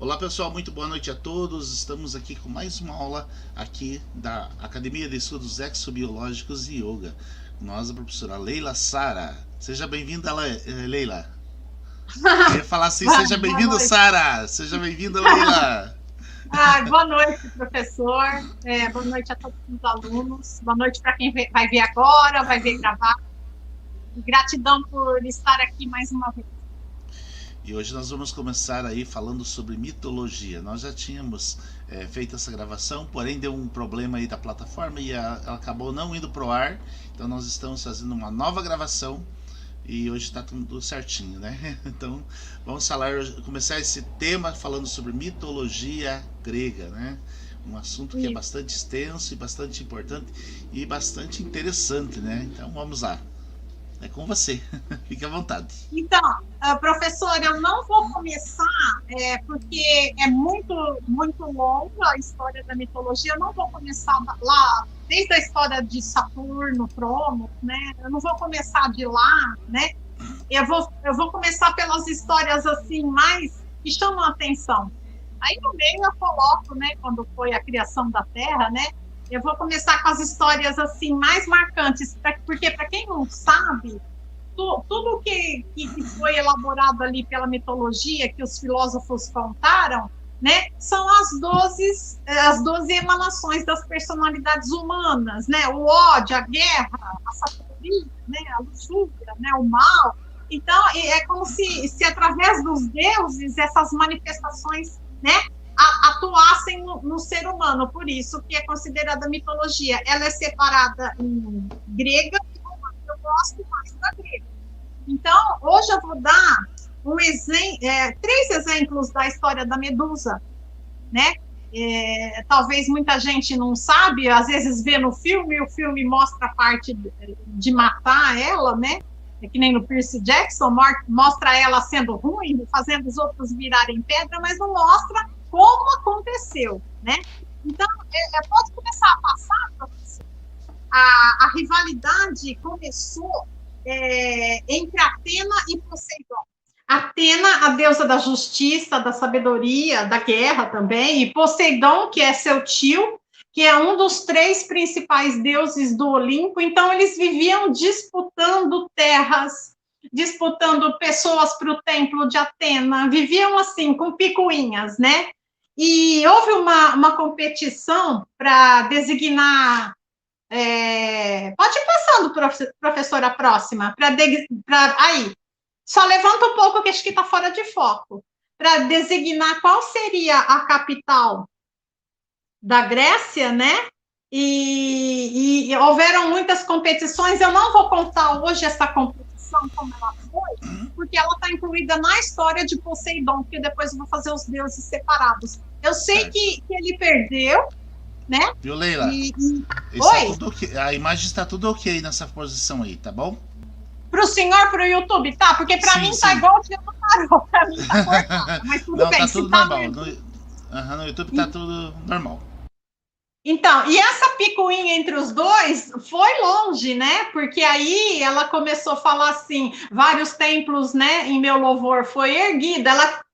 Olá pessoal, muito boa noite a todos. Estamos aqui com mais uma aula aqui da Academia de Estudos Exobiológicos e Yoga. Nós, a professora Leila Sara. Seja bem-vinda, Leila. Eu ia falar assim, seja Boa bem-vinda, noite. Sara. Seja bem-vinda, Leila. Boa noite, professor. Boa noite a todos os alunos. Boa noite para quem vai ver agora, vai ver gravar. Gratidão por estar aqui mais uma vez. E hoje nós vamos começar aí falando sobre mitologia. Nós já tínhamos feito essa gravação, porém deu um problema aí da plataforma e ela acabou não indo pro ar. Então nós estamos fazendo uma nova gravação e hoje está tudo certinho, né? Então vamos começar esse tema falando sobre mitologia grega, né? Um assunto que é Isso. bastante extenso e bastante importante e bastante interessante, né? Então vamos lá. É com você. Fique à vontade. Então, professor, eu não vou começar, porque é muito longa a história da mitologia. Eu não vou começar lá, desde a história de Saturno, Cronos, né? Eu não vou começar de lá, né? Eu vou começar pelas histórias assim mais que chamam a atenção. Aí no meio eu coloco, né, quando foi a criação da Terra, né? Eu vou começar com as histórias assim mais marcantes, porque para quem não sabe, tudo que foi elaborado ali pela mitologia, que os filósofos contaram, né, são as doze emanações das personalidades humanas, né? O ódio, a guerra, a sabedoria, né, a luxúria, né, o mal. Então, é como se através dos deuses, essas manifestações, né, atuassem no ser humano. Por isso que é considerada mitologia. Ela é separada em grega e romana. Eu gosto mais da grega. Então, hoje eu vou dar três exemplos da história da Medusa, né? Talvez muita gente não sabe, às vezes vê no filme, o filme mostra a parte de matar ela, né? É que nem no Percy Jackson, mostra ela sendo ruim, fazendo os outros virarem pedra, mas não mostra como aconteceu, né? Então, pode começar a passar, professor. A rivalidade começou entre Atena e Poseidon. Atena, a deusa da justiça, da sabedoria, da guerra também, e Poseidon, que é seu tio, que é um dos três principais deuses do Olimpo. Então, eles viviam disputando terras, disputando pessoas para o templo de Atena, viviam assim, com picuinhas, né? E houve uma competição para designar pode ir passando, professora, próxima, aí. Só levanta um pouco que acho que está fora de foco. Para designar qual seria a capital da Grécia, né? E houveram muitas competições. Eu não vou contar hoje essa competição como ela foi, porque ela está incluída na história de Poseidon, porque depois eu vou fazer os deuses separados. Eu sei Certo. que ele perdeu, né? Viu, Leila? E Está oi, tudo ok. A imagem está tudo ok nessa posição aí, tá bom? para o senhor, para o YouTube, tá? Porque para Sim, mim tá sim. igual o dia do tarô, para mim tá cortado. Mas tudo Não, bem, tá se tudo tá normal. no. No YouTube tá tudo normal. Então, e essa picuinha entre os dois foi longe, né? Porque aí ela começou a falar assim, vários templos, né, em meu louvor foi erguida.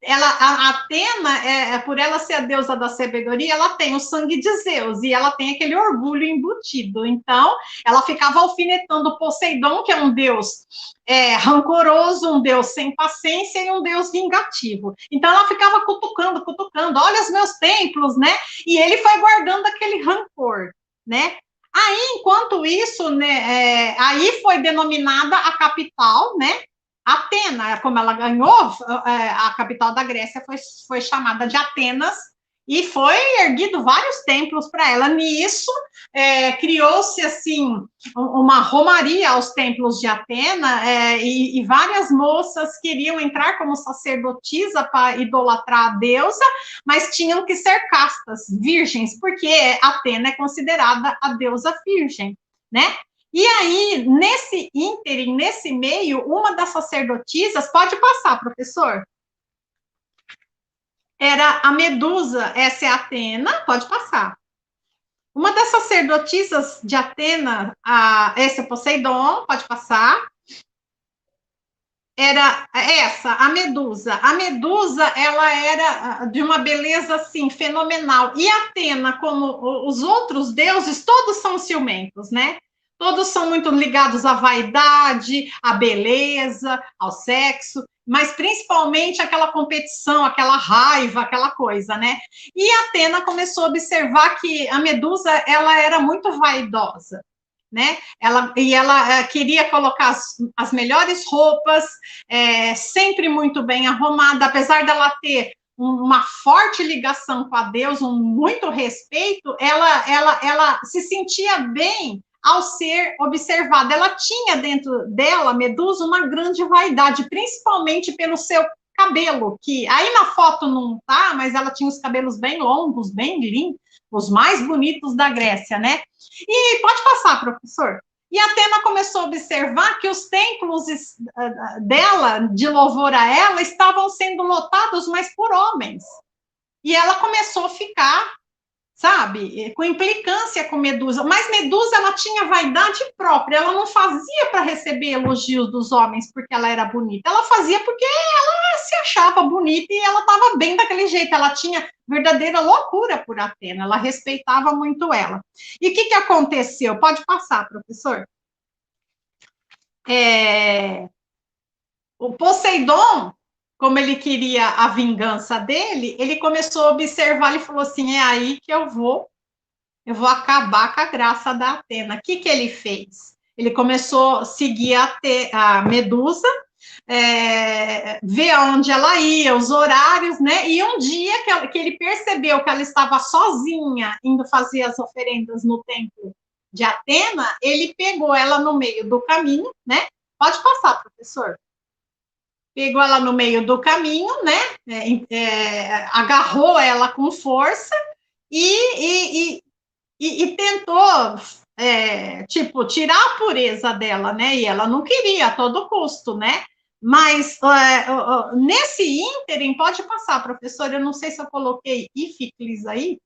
A Atena, por ela ser a deusa da sabedoria, ela tem o sangue de Zeus e ela tem aquele orgulho embutido. Então, ela ficava alfinetando Poseidon, que é um deus rancoroso, um Deus sem paciência e um Deus vingativo. Então ela ficava cutucando, cutucando, olha os meus templos, né? E ele foi guardando aquele rancor, né? Aí, enquanto isso, né, aí foi denominada a capital, né? Atena, como ela ganhou, a capital da Grécia foi chamada de Atenas e foi erguido vários templos para ela. Nisso, criou-se assim uma romaria aos templos de Atena e várias moças queriam entrar como sacerdotisa para idolatrar a deusa, mas tinham que ser castas, virgens, porque Atena é considerada a deusa virgem, né? E aí, nesse ínterim, nesse meio, uma das sacerdotisas, pode passar, professor? Era a Medusa, essa é a Atena, pode passar. Uma das sacerdotisas de Atena, esse é Poseidon, pode passar. era essa, a Medusa. A Medusa, ela era de uma beleza, assim, fenomenal. E Atena, como os outros deuses, todos são ciumentos, né? Todos são muito ligados à vaidade, à beleza, ao sexo, mas principalmente aquela competição, aquela raiva, aquela coisa, né? E Atena começou a observar que a Medusa, ela era muito vaidosa, né? Ela queria colocar as melhores roupas, sempre muito bem arrumada, apesar dela ter uma forte ligação com a Deus, um muito respeito, ela se sentia bem ao ser observada. Ela tinha dentro dela, Medusa, uma grande vaidade, principalmente pelo seu cabelo, que aí na foto não tá, mas ela tinha os cabelos bem longos, bem limpos, os mais bonitos da Grécia, né? E pode passar, professor. E Atena começou a observar que os templos dela, de louvor a ela, estavam sendo lotados, mas por homens. E ela começou a ficar, sabe, com implicância com Medusa. Mas Medusa, ela tinha vaidade própria, ela não fazia para receber elogios dos homens porque ela era bonita, ela fazia porque ela se achava bonita e ela estava bem daquele jeito, ela tinha verdadeira loucura por Atena, ela respeitava muito ela. E o que aconteceu? Pode passar, professor. O Poseidon, como ele queria a vingança dele, ele começou a observar e falou assim, é aí que eu vou acabar com a graça da Atena. O que ele fez? Ele começou a seguir a Medusa, ver onde ela ia, os horários, né? E um dia que ele percebeu que ela estava sozinha indo fazer as oferendas no templo de Atena, ele pegou ela no meio do caminho, né? Pode passar, professor. Pegou ela no meio do caminho, né? Agarrou ela com força e tentou, tirar a pureza dela, né? E ela não queria a todo custo, né? Mas nesse ínterim, pode passar, professor, eu não sei se eu coloquei Íficles aí.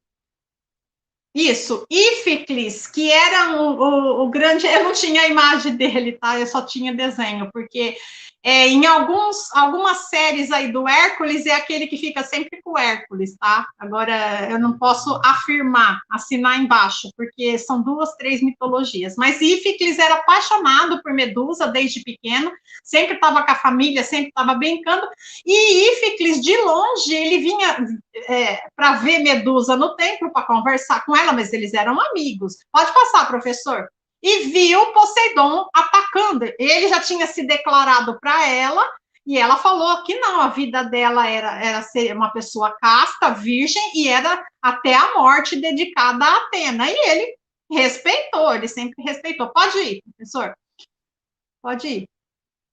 Isso, Íficles, que era o grande... Eu não tinha a imagem dele, tá? Eu só tinha desenho, porque em algumas séries aí do Hércules, é aquele que fica sempre com o Hércules, tá? Agora, eu não posso afirmar, assinar embaixo, porque são 2, 3 mitologias. Mas Íficles era apaixonado por Medusa desde pequeno, sempre estava com a família, sempre estava brincando, e Íficles, de longe, ele vinha para ver Medusa no templo, para conversar com ela, mas eles eram amigos. Pode passar, professor. E viu Poseidon atacando. Ele já tinha se declarado para ela, e ela falou que não, a vida dela era ser uma pessoa casta, virgem, e era até a morte dedicada a Atena. E ele respeitou, ele sempre respeitou. Pode ir, professor. Pode ir.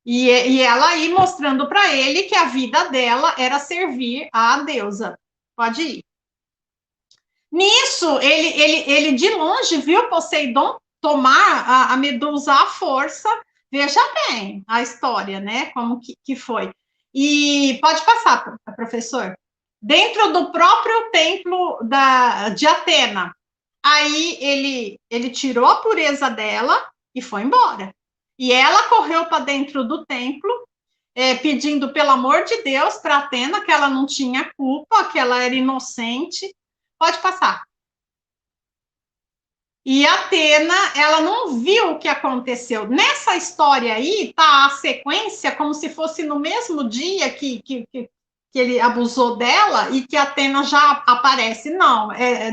E ela aí mostrando para ele que a vida dela era servir à deusa. Pode ir. Nisso, ele de longe viu Poseidon tomar a Medusa à força. Veja bem a história, né? Como que foi. E pode passar, professor. Dentro do próprio templo de Atena. Aí ele tirou a pureza dela e foi embora. E ela correu para dentro do templo, pedindo, pelo amor de Deus, para Atena, que ela não tinha culpa, que ela era inocente. Pode passar. E Atena, ela não viu o que aconteceu. Nessa história aí, tá a sequência como se fosse no mesmo dia que ele abusou dela e que Atena já aparece. Não,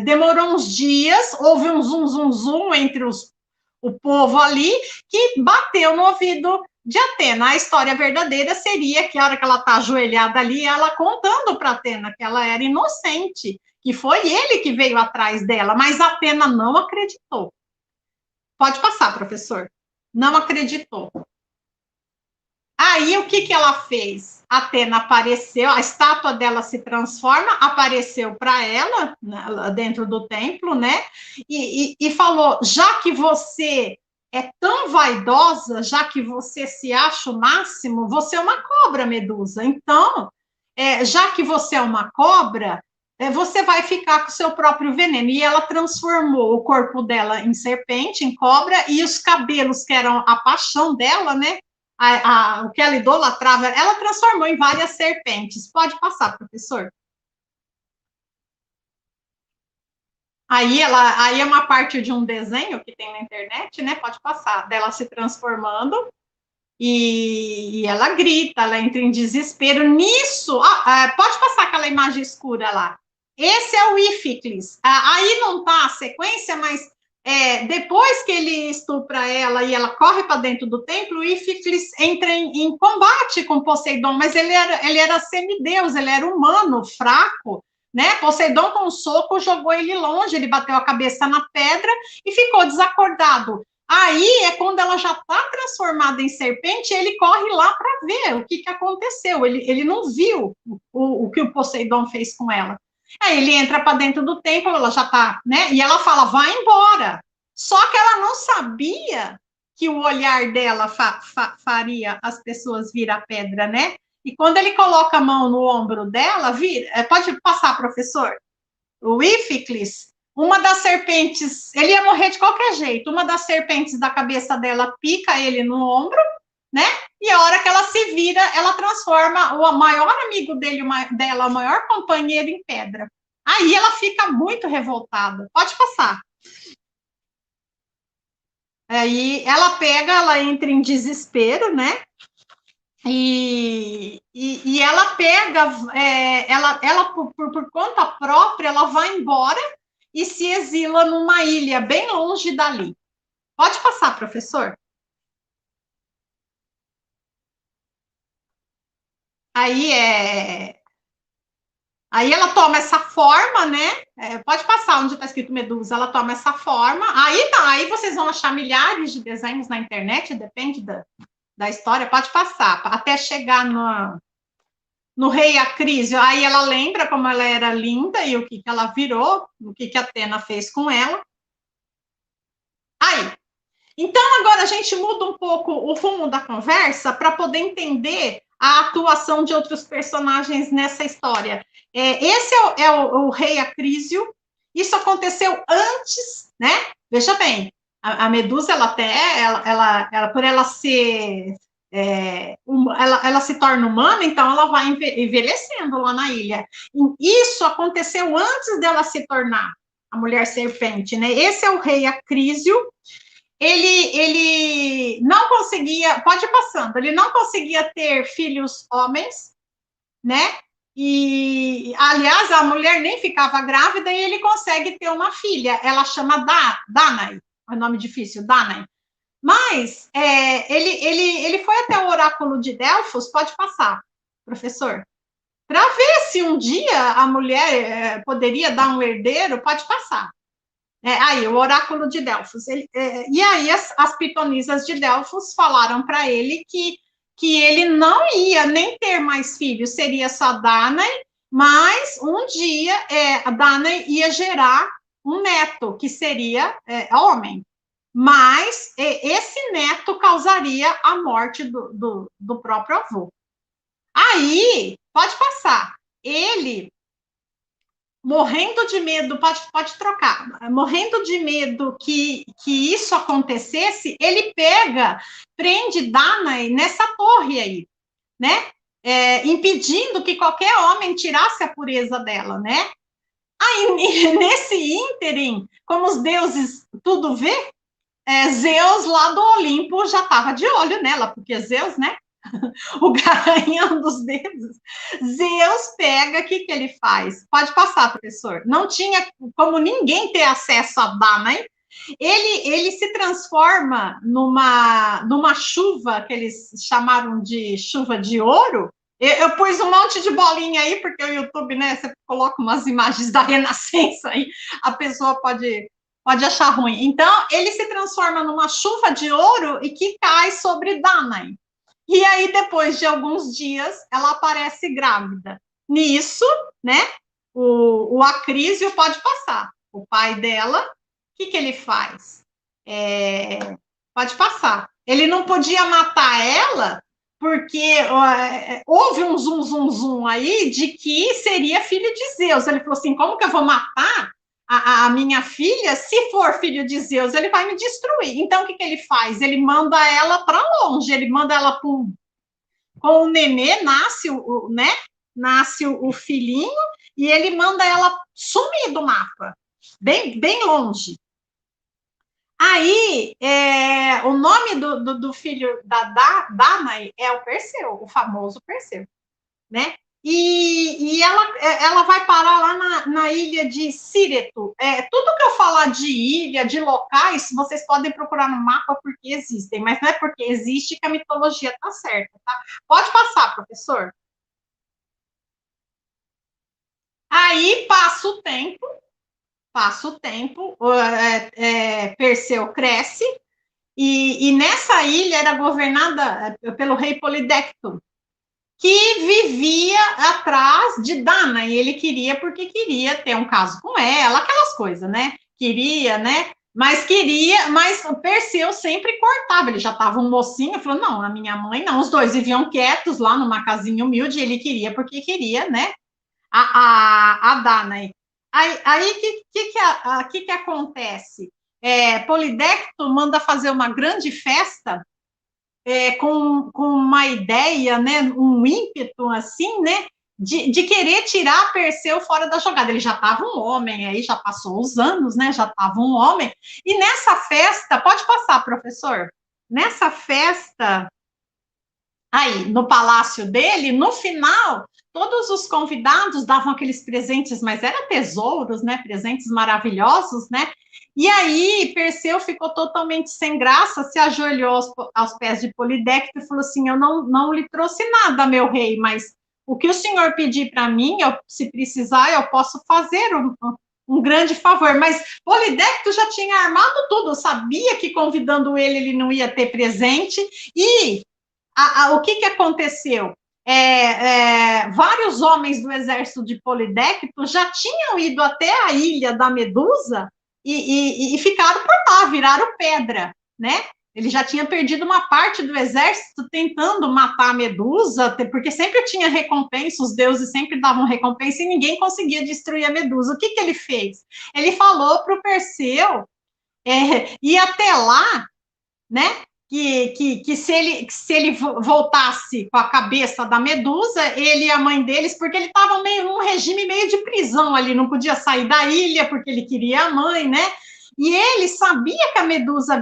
demorou uns dias, houve um zum entre o povo ali, que bateu no ouvido de Atena. A história verdadeira seria que a hora que ela está ajoelhada ali, ela contando para Atena que ela era inocente, que foi ele que veio atrás dela, mas Atena não acreditou. Pode passar, professor. Não acreditou. Aí, o que ela fez? Atena apareceu, a estátua dela se transforma, apareceu para ela, dentro do templo, né? E falou, já que você é tão vaidosa, já que você se acha o máximo, você é uma cobra, Medusa. Então, já que você é uma cobra, você vai ficar com o seu próprio veneno. E ela transformou o corpo dela em serpente, em cobra, e os cabelos, que eram a paixão dela, né? o que ela idolatrava, ela transformou em várias serpentes. Pode passar, professor. Aí é uma parte de um desenho que tem na internet, né? Pode passar, dela se transformando e ela grita, ela entra em desespero. Nisso, pode passar aquela imagem escura lá. Esse é o Íficles. Aí não tá a sequência, mas depois que ele estupra ela e ela corre para dentro do templo, o Íficles entra em combate com Poseidon, mas ele era semideus, ele era humano, fraco, né? Poseidon, com um soco, jogou ele longe, ele bateu a cabeça na pedra e ficou desacordado. Aí é quando ela já está transformada em serpente, ele corre lá para ver o que aconteceu. Ele não viu o que o Poseidon fez com ela. Aí ele entra para dentro do templo, ela já está, né? E ela fala, vai embora. Só que ela não sabia que o olhar dela faria as pessoas virar pedra, né? E quando ele coloca a mão no ombro dela, pode passar, professor? O Íficles, uma das serpentes, ele ia morrer de qualquer jeito, uma das serpentes da cabeça dela pica ele no ombro, né? E a hora que ela se vira, ela transforma o maior amigo dela, o maior companheiro, em pedra. Aí ela fica muito revoltada. Pode passar. Aí ela entra em desespero, né? E ela pega, ela por conta própria, ela vai embora e se exila numa ilha bem longe dali. Pode passar, professor. Aí Aí ela toma essa forma, né? Pode passar onde está escrito Medusa, ela toma essa forma. Aí vocês vão achar milhares de desenhos na internet, depende da história, pode passar, até chegar no rei Acrísio. Aí ela lembra como ela era linda e o que ela virou, o que Atena fez com ela. Aí. Então, agora a gente muda um pouco o rumo da conversa para poder entender a atuação de outros personagens nessa história. Esse é o rei Acrísio. Isso aconteceu antes, né? Veja bem, a Medusa, por ela ser ela se torna humana, então ela vai envelhecendo lá na ilha. Isso aconteceu antes dela se tornar a mulher serpente, né? Esse é o rei Acrísio. Ele não conseguia, pode ir passando, ele não conseguia ter filhos homens, né? E, aliás, a mulher nem ficava grávida e ele consegue ter uma filha. Ela chama Danae, é um nome difícil, Danae. Mas ele foi até o oráculo de Delfos, pode passar, professor, para ver se um dia a mulher poderia dar um herdeiro, pode passar. Aí, o oráculo de Delfos. E aí, as pitonisas de Delfos falaram para ele que ele não ia nem ter mais filhos, seria só Danae, mas um dia a Danae ia gerar um neto, que seria homem. Mas esse neto causaria a morte do próprio avô. Aí, pode passar. Ele, morrendo de medo, pode trocar, morrendo de medo que isso acontecesse, ele prende Danae nessa torre aí, né? Impedindo que qualquer homem tirasse a pureza dela, né? Aí, nesse ínterim, como os deuses tudo vê, Zeus lá do Olimpo já estava de olho nela, porque Zeus, né? O garanhão dos deuses. Zeus pega, o que ele faz? Pode passar, professor. Não tinha como ninguém ter acesso a Danae. Ele se transforma numa chuva que eles chamaram de chuva de ouro. Eu pus um monte de bolinha aí, porque o YouTube, né, você coloca umas imagens da Renascença aí, a pessoa pode achar ruim. Então, ele se transforma numa chuva de ouro e que cai sobre Danae. E aí, depois de alguns dias, ela aparece grávida. Nisso, né, o Acrísio pode passar. O pai dela, o que ele faz? Pode passar. Ele não podia matar ela, porque houve um zum aí de que seria filho de Zeus. Ele falou assim, como que eu vou matar a minha filha, se for filho de Zeus, ele vai me destruir. Então, o que ele faz? Ele manda ela para longe, ele manda ela com o nenê, né? Nasce o filhinho, e ele manda ela sumir do mapa, bem longe. Aí, o nome do filho da Danae é o Perseu, o famoso Perseu, né? E ela vai parar lá na ilha de Síreto. Tudo que eu falar de ilha, de locais, vocês podem procurar no mapa porque existem, mas não é porque existe que a mitologia está certa, tá? Pode passar, professor. Aí passa o tempo, Perseu cresce, e nessa ilha era governada pelo rei Polidecto, que vivia atrás de Dana, e ele queria porque queria ter um caso com ela, aquelas coisas, né? Queria, né? Mas o Perseu sempre cortava, ele já estava um mocinho, falou, não, a minha mãe não, os dois viviam quietos lá numa casinha humilde, ele queria porque queria, né? A Danae. Aí que acontece? Polidecto manda fazer uma grande festa com uma ideia, né, um ímpeto assim, né, de querer tirar Perseu fora da jogada. Ele já estava um homem, aí já passou os anos, né, já estava um homem. E nessa festa, pode passar, professor? Nessa festa, aí, no palácio dele, no final, todos os convidados davam aqueles presentes, mas eram tesouros, né? Presentes maravilhosos, né? E aí, Perseu ficou totalmente sem graça, se ajoelhou aos pés de Polidecto e falou assim: eu não lhe trouxe nada, meu rei, mas o que o senhor pedir para mim, se precisar, eu posso fazer um grande favor. Mas Polidecto já tinha armado tudo, sabia que convidando ele não ia ter presente, e o que aconteceu? Vários homens do exército de Polidecto já tinham ido até a ilha da Medusa e ficaram por lá, viraram pedra, né? Ele já tinha perdido uma parte do exército tentando matar a Medusa, porque sempre tinha recompensa, os deuses sempre davam recompensa e ninguém conseguia destruir a Medusa. O que ele fez? Ele falou para o Perseu ir até lá, né? Que se ele voltasse com a cabeça da Medusa, ele e a mãe deles, porque ele estava meio num regime meio de prisão ali, não podia sair da ilha porque ele queria a mãe, né? E ele sabia que a Medusa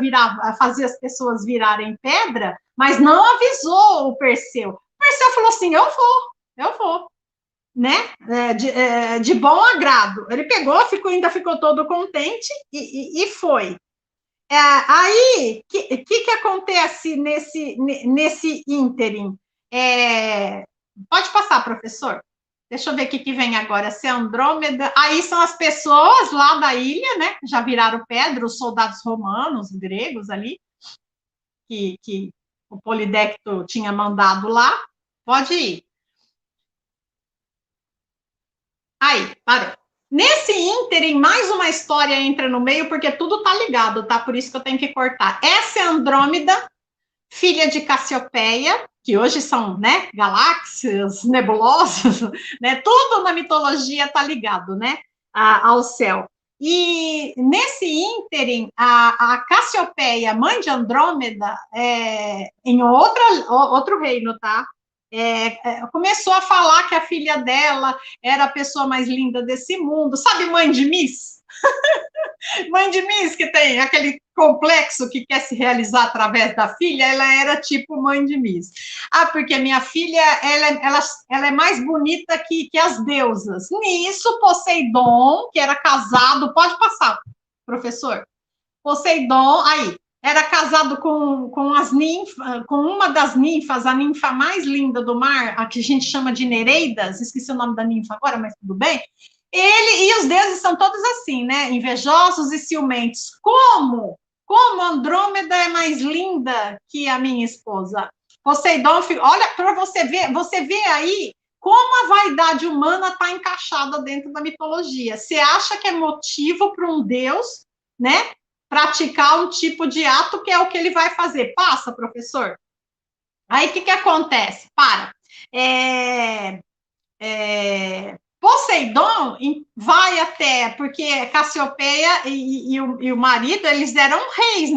fazia as pessoas virarem pedra, mas não avisou o Perseu. O Perseu falou assim: eu vou, né? De bom agrado. Ele pegou, ainda ficou todo contente e foi. Aí, o que acontece nesse ínterim? Pode passar, professor. Deixa eu ver o que vem agora. Se Andrômeda. Aí são as pessoas lá da ilha, né? Já viraram pedra, os soldados romanos, gregos ali, que o Polidecto tinha mandado lá. Pode ir. Aí, parou. Nesse ínterim, mais uma história entra no meio, porque tudo tá ligado, tá? Por isso que eu tenho que cortar. Essa é Andrômeda, filha de Cassiopeia, que hoje são, né, galáxias, nebulosas, né? Tudo na mitologia tá ligado, né, ao céu. E nesse ínterim, a Cassiopeia, mãe de Andrômeda, em outro reino, tá? Começou a falar que a filha dela era a pessoa mais linda desse mundo. Sabe mãe de Miss? Mãe de Miss, que tem aquele complexo que quer se realizar através da filha, ela era tipo mãe de Miss. Porque minha filha, ela é mais bonita que as deusas. Nisso, Poseidon, que era casado, pode passar, professor. Poseidon, aí, era casado com as ninfas, com uma das ninfas, a ninfa mais linda do mar, a que a gente chama de Nereidas, esqueci o nome da ninfa agora, mas tudo bem. Ele e os deuses são todos assim, né? Invejosos e ciumentos. Como Andrômeda é mais linda que a minha esposa. Poseidon, olha para você vê aí como a vaidade humana está encaixada dentro da mitologia. Você acha que é motivo para um deus, né, praticar um tipo de ato que é o que ele vai fazer? Passa, professor. Aí o que acontece? Poseidon vai até, porque Cassiopeia e o marido, eles eram reis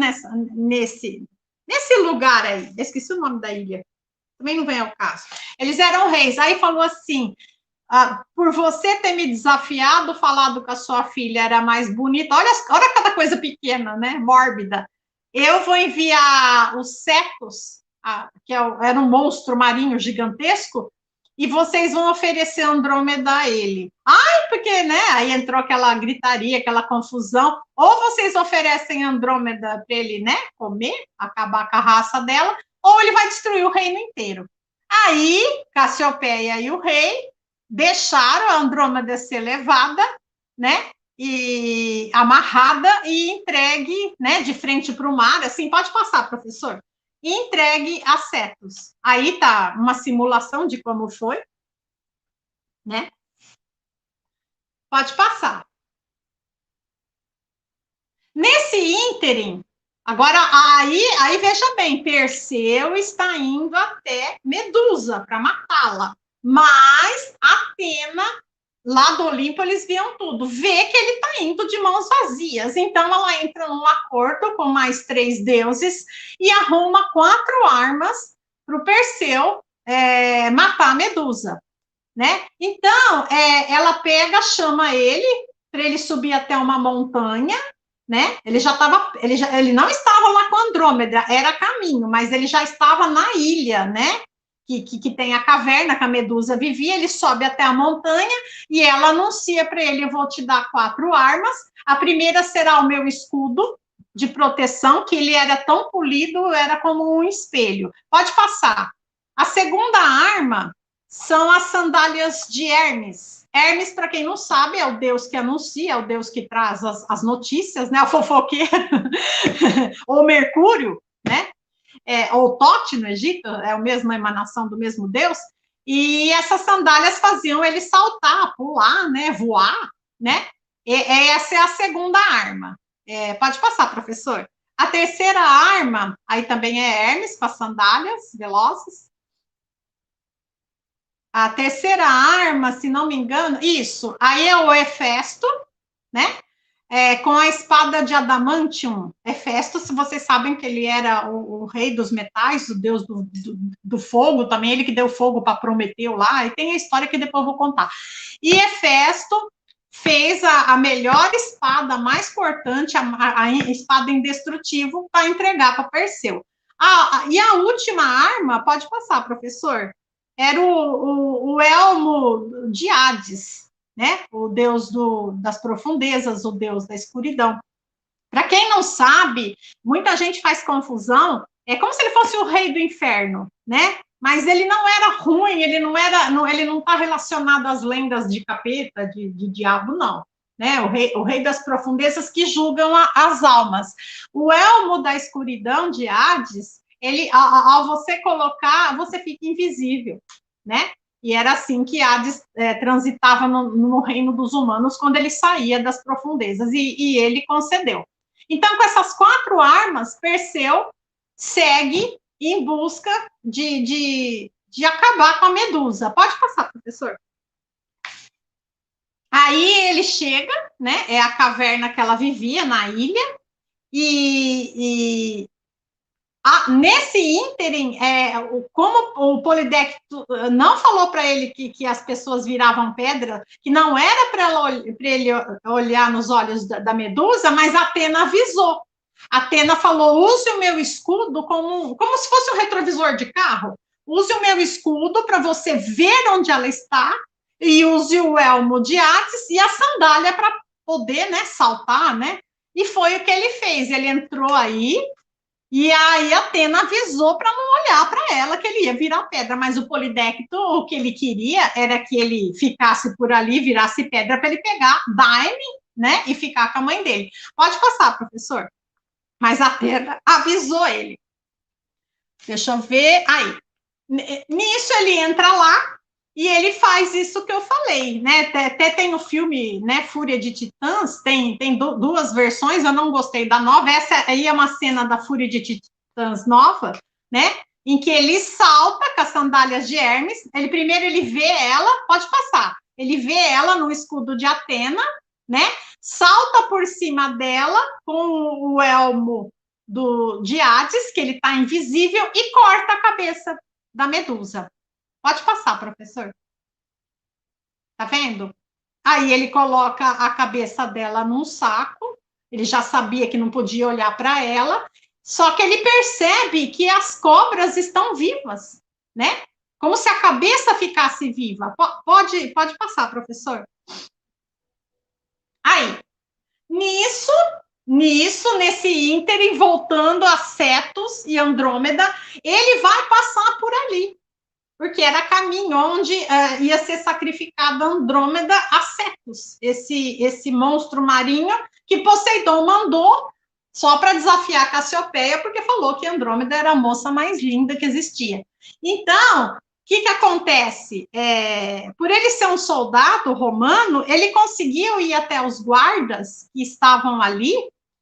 nesse lugar aí. Esqueci o nome da ilha. Também não vem ao caso. Eles eram reis. Aí falou assim, por você ter me desafiado, falado que a sua filha era mais bonita, olha cada coisa pequena, né, mórbida. Eu vou enviar os Cetos, era um monstro marinho gigantesco, e vocês vão oferecer Andrômeda a ele. Ai, porque, né, aí entrou aquela gritaria, aquela confusão, ou vocês oferecem Andrômeda para ele, né, comer, acabar com a raça dela, ou ele vai destruir o reino inteiro. Aí, Cassiopeia e o rei deixaram a Andrômeda ser levada, né, e amarrada e entregue, né, de frente para o mar, assim, pode passar, professor, e entregue a Cetos. Aí tá uma simulação de como foi, né? Pode passar. Nesse ínterim, agora, aí veja bem, Perseu está indo até Medusa para matá-la, mas Atena, lá do Olimpo, eles viam tudo, vê que ele está indo de mãos vazias, então ela entra num acordo com mais 3 deuses e arruma 4 armas para o Perseu matar a Medusa, né? Então, ela pega, chama ele, para ele subir até uma montanha, né? Ele não estava lá com Andrômeda, era caminho, mas ele já estava na ilha, né? Que tem a caverna que a Medusa vivia, ele sobe até a montanha e ela anuncia para ele, eu vou te dar 4 armas, a primeira será o meu escudo de proteção, que ele era tão polido, era como um espelho. Pode passar. A segunda arma são as sandálias de Hermes. Hermes, para quem não sabe, é o deus que anuncia, é o deus que traz as notícias, né? O fofoqueiro, ou Mercúrio, né? Ou Tote, no Egito, é a mesma emanação do mesmo deus, e essas sandálias faziam ele saltar, pular, né? Voar, né? Essa é a segunda arma. Pode passar, professor. A terceira arma, aí também é Hermes, com as sandálias velozes. A terceira arma, se não me engano, isso, aí é o Hefesto, né? Com a espada de Adamantium. Hefesto, se vocês sabem que ele era o rei dos metais, o deus do fogo também, ele que deu fogo para Prometeu lá, e tem a história que depois eu vou contar. E Hefesto fez a melhor espada, mais cortante, a espada indestrutível, para entregar para Perseu. E a última arma, pode passar, professor, era o elmo de Hades, né? O deus das profundezas, o deus da escuridão. Para quem não sabe, muita gente faz confusão, é como se ele fosse o rei do inferno, né? Mas ele não era ruim, ele não está relacionado às lendas de capeta, de diabo, não. Né? O rei das profundezas que julgam as almas. O elmo da escuridão de Hades, ele, ao você colocar, você fica invisível, né? E era assim que Hades transitava no reino dos humanos quando ele saía das profundezas, e ele concedeu. Então, com essas 4 armas, Perseu segue em busca de acabar com a Medusa. Pode passar, professor. Aí ele chega, né? É a caverna que ela vivia na ilha, nesse ínterim, como o Polidecto não falou para ele que as pessoas viravam pedra, que não era para ele olhar nos olhos da Medusa, mas Atena avisou. Atena falou, use o meu escudo como se fosse um retrovisor de carro. Use o meu escudo para você ver onde ela está, e use o elmo de Hades e a sandália para poder, né, saltar, né? E foi o que ele fez. Ele entrou aí, e aí Atena avisou para não olhar para ela, que ele ia virar pedra, mas o Polidecto, o que ele queria era que ele ficasse por ali, virasse pedra para ele pegar Daime, né, e ficar com a mãe dele. Pode passar, professor. Mas Atena avisou ele. Deixa eu ver. Aí, nisso ele entra lá e ele faz isso que eu falei, né? Até tem o filme, né, Fúria de Titãs, tem 2 versões, eu não gostei da nova, essa aí é uma cena da Fúria de Titãs nova, né? Em que ele salta com as sandálias de Hermes, primeiro ele vê ela, pode passar, Ele vê ela no escudo de Atena, né? Salta por cima dela com o elmo de Hades, que ele está invisível, e corta a cabeça da Medusa. Pode passar, professor. Tá vendo? Aí ele coloca a cabeça dela num saco, ele já sabia que não podia olhar para ela, só que ele percebe que as cobras estão vivas, né? Como se a cabeça ficasse viva. Pode passar, professor. Aí, nesse ínterim, voltando a Cetus e Andrômeda, ele vai passar por ali, porque era caminho onde ia ser sacrificada Andrômeda a Cetus, esse monstro marinho que Poseidon mandou só para desafiar Cassiopeia, porque falou que Andrômeda era a moça mais linda que existia. Então, o que acontece? Por ele ser um soldado romano, ele conseguiu ir até os guardas que estavam ali,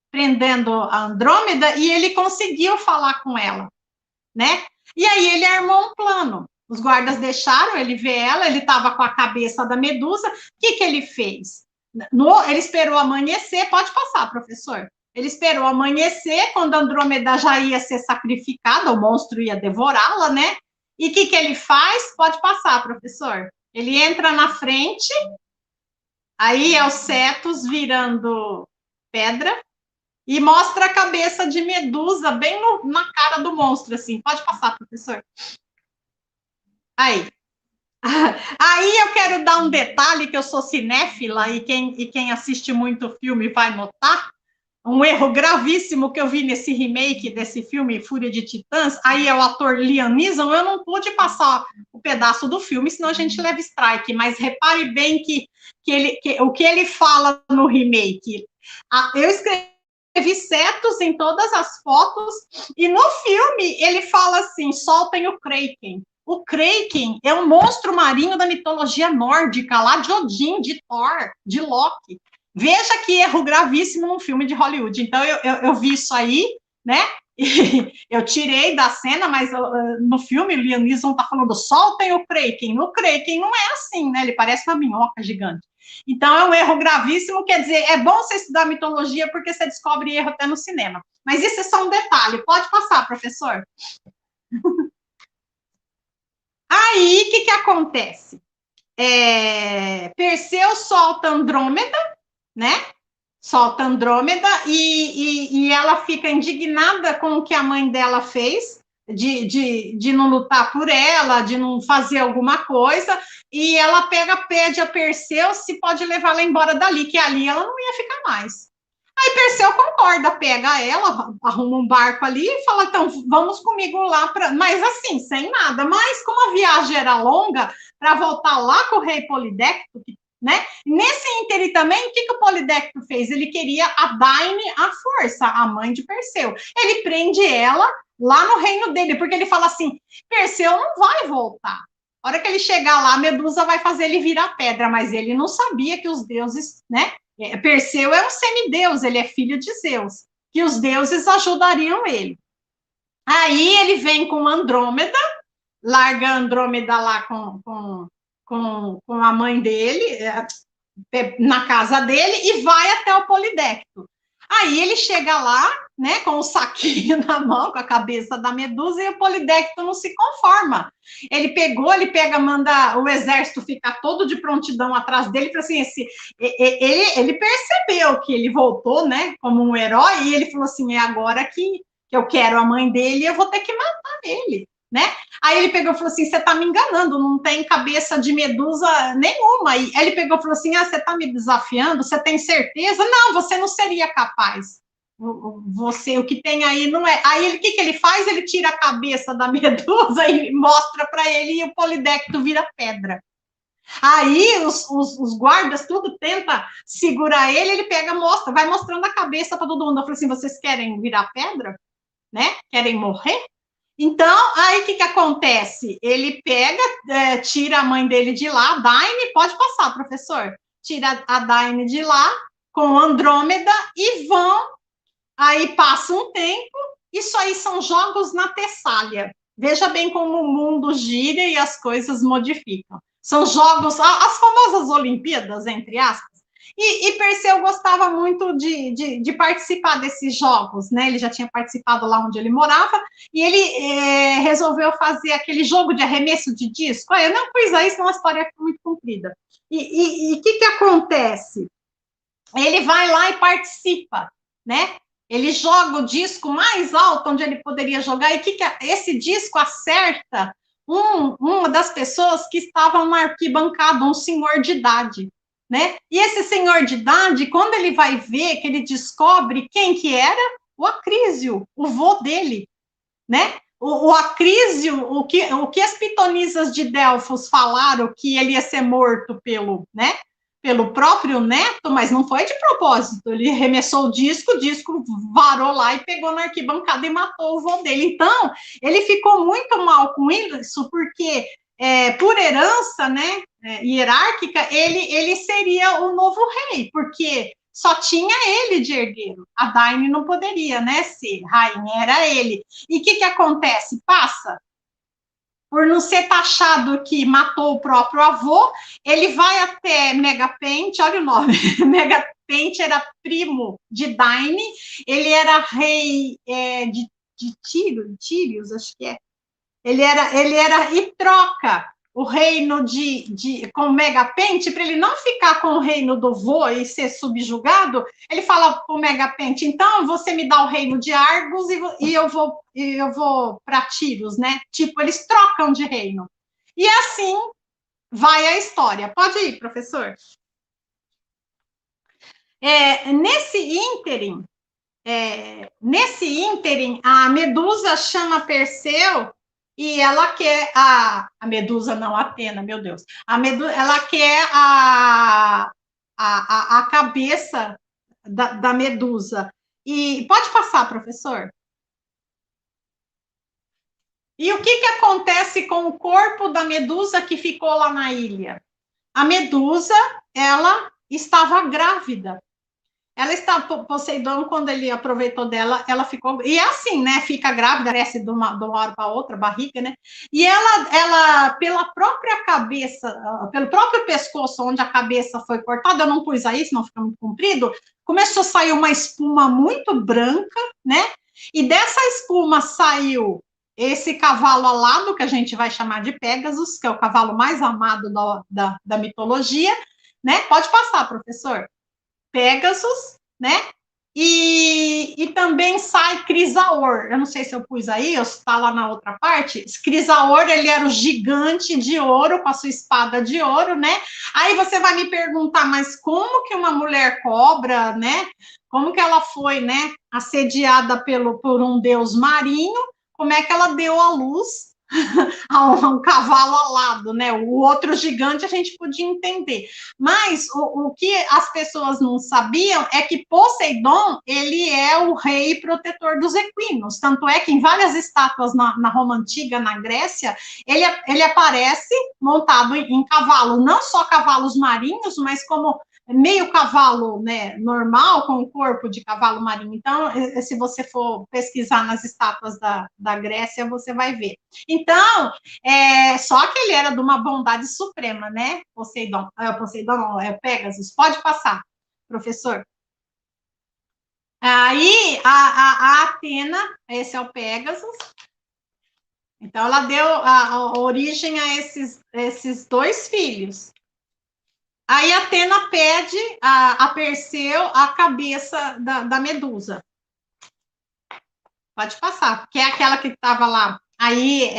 prendendo a Andrômeda, e ele conseguiu falar com ela, né? E aí ele armou um plano. Os guardas deixaram ele ver ela, ele estava com a cabeça da Medusa. O que ele fez? Ele esperou amanhecer, pode passar, professor. Ele esperou amanhecer, quando a Andrômeda já ia ser sacrificada, o monstro ia devorá-la, né? E o que ele faz? Pode passar, professor. Ele entra na frente, aí é o Cetus virando pedra, e mostra a cabeça de Medusa bem na cara do monstro, assim. Pode passar, professor. Aí. Aí eu quero dar um detalhe, que eu sou cinéfila, e quem assiste muito filme vai notar, um erro gravíssimo que eu vi nesse remake desse filme, Fúria de Titãs. Aí é o ator Liam Neeson. Eu não pude passar o pedaço do filme, senão a gente leva strike, mas repare bem que o que ele fala no remake. Eu escrevi Cetus em todas as fotos, e no filme ele fala assim: soltem o Kraken. O Kraken é um monstro marinho da mitologia nórdica, lá de Odin, de Thor, de Loki. Veja que erro gravíssimo num filme de Hollywood. Então, eu vi isso aí, né? E eu tirei da cena, mas no filme o Liam Neeson tá falando: soltem o Kraken. O Kraken não é assim, né? Ele parece uma minhoca gigante. Então, é um erro gravíssimo. Quer dizer, é bom você estudar mitologia, porque você descobre erro até no cinema. Mas isso é só um detalhe. Pode passar, professor. Aí, o que acontece? Perseu solta Andrômeda, né? Solta Andrômeda, e ela fica indignada com o que a mãe dela fez, de não lutar por ela, de não fazer alguma coisa, e ela pede a Perseu se pode levá-la embora dali, que ali ela não ia ficar mais. Aí Perseu concorda, pega ela, arruma um barco ali e fala: então, vamos comigo lá, mas assim, sem nada. Mas como a viagem era longa, para voltar lá com o rei Polidecto, né? Nesse ínterim também, o que o Polidecto fez? Ele queria a Daine à força, a mãe de Perseu. Ele prende ela lá no reino dele, porque ele fala assim: Perseu não vai voltar. A hora que ele chegar lá, a Medusa vai fazer ele virar pedra, mas ele não sabia que os deuses, né? Perseu é um semideus, ele é filho de Zeus, que os deuses ajudariam ele. Aí ele vem com Andrômeda, larga Andrômeda lá com a mãe dele, na casa dele, e vai até o Polidecto. Aí ele chega lá, né, com o saquinho na mão, com a cabeça da Medusa, e o Polidecto não se conforma. Ele manda o exército ficar todo de prontidão atrás dele, para assim, ele percebeu que ele voltou, né, como um herói, e ele falou assim: é agora que eu quero a mãe dele, eu vou ter que matar ele, né? Aí ele pegou e falou assim: você tá me enganando, não tem cabeça de Medusa nenhuma. E ele pegou e falou assim: você tá me desafiando? Você tem certeza? Não, você não seria capaz. O que tem aí não é. Aí o que ele faz? Ele tira a cabeça da Medusa e mostra para ele, e o Polidecto vira pedra. Aí os guardas tudo tenta segurar ele pega, vai mostrando a cabeça para todo mundo. Eu falei assim: vocês querem virar pedra? Né? Querem morrer? Então, aí o que acontece? Ele pega, tira a mãe dele de lá, Daine, pode passar, professor. Tira a Daine de lá com Andrômeda e aí passa um tempo. Isso aí são jogos na Tessália. Veja bem como o mundo gira e as coisas modificam. São jogos, as famosas Olimpíadas, entre aspas. E Perseu gostava muito de participar desses jogos, né? Ele já tinha participado lá onde ele morava, e ele resolveu fazer aquele jogo de arremesso de disco. Eu não fiz isso, senão a história é muito comprida. E o que acontece? Ele vai lá e participa, né? Ele joga o disco mais alto onde ele poderia jogar, e esse disco acerta uma das pessoas que estavam na arquibancada, um senhor de idade, né? E esse senhor de idade, quando ele vai ver, que ele descobre quem que era, o Acrísio, o vô dele, né? O Acrísio, o que as pitonisas de Delfos falaram que ele ia ser morto pelo próprio neto, mas não foi de propósito. Ele arremessou o disco varou lá e pegou na arquibancada e matou o vô dele. Então, ele ficou muito mal com isso, porque por herança, né, hierárquica, ele seria o novo rei, porque só tinha ele de herdeiro. A Daine não poderia, né, ser rainha, era ele. E o que acontece? Passa por não ser taxado que matou o próprio avô, ele vai até Megapente, olha o nome, Megapente era primo de Daine, ele era rei de Tírios, acho que é. Ele era e troca o reino com o Megapente, para ele não ficar com o reino do vô e ser subjugado, ele fala para o Megapente, então você me dá o reino de Argos e eu vou para Tírios, né? Tipo, eles trocam de reino. E assim vai a história. Pode ir, professor. Nesse ínterim, a Medusa chama Perseu e ela quer a Medusa, não, a Atena, meu Deus. Ela quer a cabeça da Medusa. E pode passar, professor. E o que acontece com o corpo da Medusa que ficou lá na ilha? A Medusa, ela estava grávida. Ela está, Poseidon, quando ele aproveitou dela, ela ficou. E é assim, né? Fica grávida, cresce de uma hora para outra, barriga, né? E ela, pela própria cabeça, pelo próprio pescoço, onde a cabeça foi cortada, eu não pus aí, senão fica muito comprido, começou a sair uma espuma muito branca, né? E dessa espuma saiu esse cavalo alado, que a gente vai chamar de Pégasus, que é o cavalo mais amado da mitologia, né? Pode passar, professor. Pégasus, né? E também sai Crisaor. Eu não sei se eu pus aí, ou se está lá na outra parte. Crisaor, ele era o gigante de ouro, com a sua espada de ouro, né? Aí você vai me perguntar, mas como que uma mulher cobra, né? Como que ela foi, né? Assediada por um deus marinho? Como é que ela deu à luz a um cavalo alado, né? O outro gigante a gente podia entender. Mas o que as pessoas não sabiam é que Poseidon, ele é o rei protetor dos equinos. Tanto é que em várias estátuas na Roma Antiga, na Grécia, ele aparece montado em cavalo, não só cavalos marinhos, mas como meio cavalo, né, normal, com o corpo de cavalo marinho. Então, se você for pesquisar nas estátuas da Grécia, você vai ver. Então, só que ele era de uma bondade suprema, né? Poseidon não, Pégasus. Pode passar, professor. Aí, a Atena, esse é o Pégasus. Então, ela deu a origem a esses dois filhos. Aí, a Atena pede a Perseu a cabeça da Medusa. Pode passar, que é aquela que estava lá. Aí,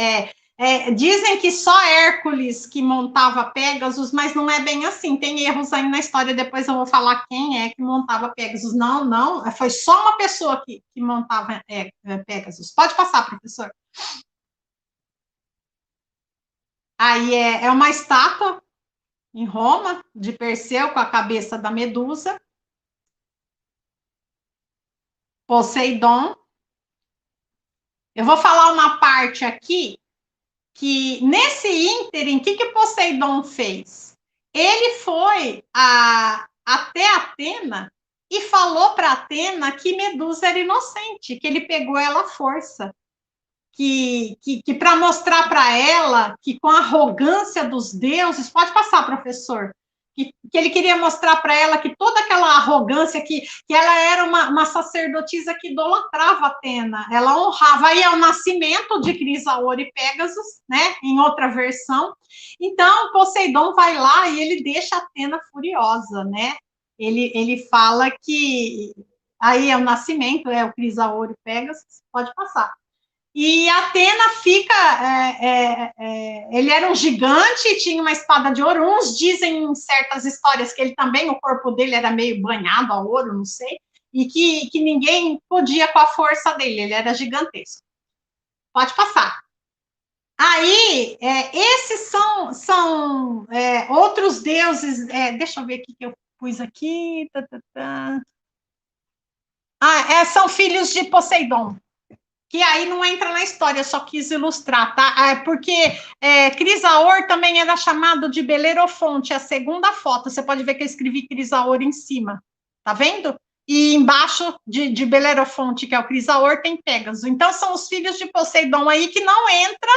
dizem que só Hércules que montava Pégasus, mas não é bem assim. Tem erros aí na história, depois eu vou falar quem é que montava Pégasus. Não, foi só uma pessoa que montava Pégasus. Pode passar, professor. Aí é uma estátua em Roma, de Perseu, com a cabeça da Medusa. Poseidon. Eu vou falar uma parte aqui, que nesse ínterim, o que Poseidon fez? Ele foi até Atena e falou para Atena que Medusa era inocente, que ele pegou ela à força. que para mostrar para ela que com a arrogância dos deuses, pode passar, professor, que ele queria mostrar para ela que toda aquela arrogância, que ela era uma sacerdotisa que idolatrava Atena, ela honrava, aí é o nascimento de Crisaor e Pégasus, né, em outra versão. Então, Poseidon vai lá e ele deixa Atena furiosa, né, ele fala que aí é o nascimento, é o Crisaor e Pégasus, pode passar. E Atena fica. Ele era um gigante, tinha uma espada de ouro. Uns dizem em certas histórias que ele também, o corpo dele era meio banhado a ouro, não sei, e que ninguém podia com a força dele, ele era gigantesco. Pode passar. Aí, esses são outros deuses. Deixa eu ver o que eu pus aqui. São filhos de Poseidon. Que aí não entra na história, eu só quis ilustrar, tá? Porque Crisaor também era chamado de Belerofonte, a segunda foto. Você pode ver que eu escrevi Crisaor em cima, tá vendo? E embaixo de Belerofonte, que é o Crisaor, tem Pégaso. Então, são os filhos de Poseidon aí que não entra,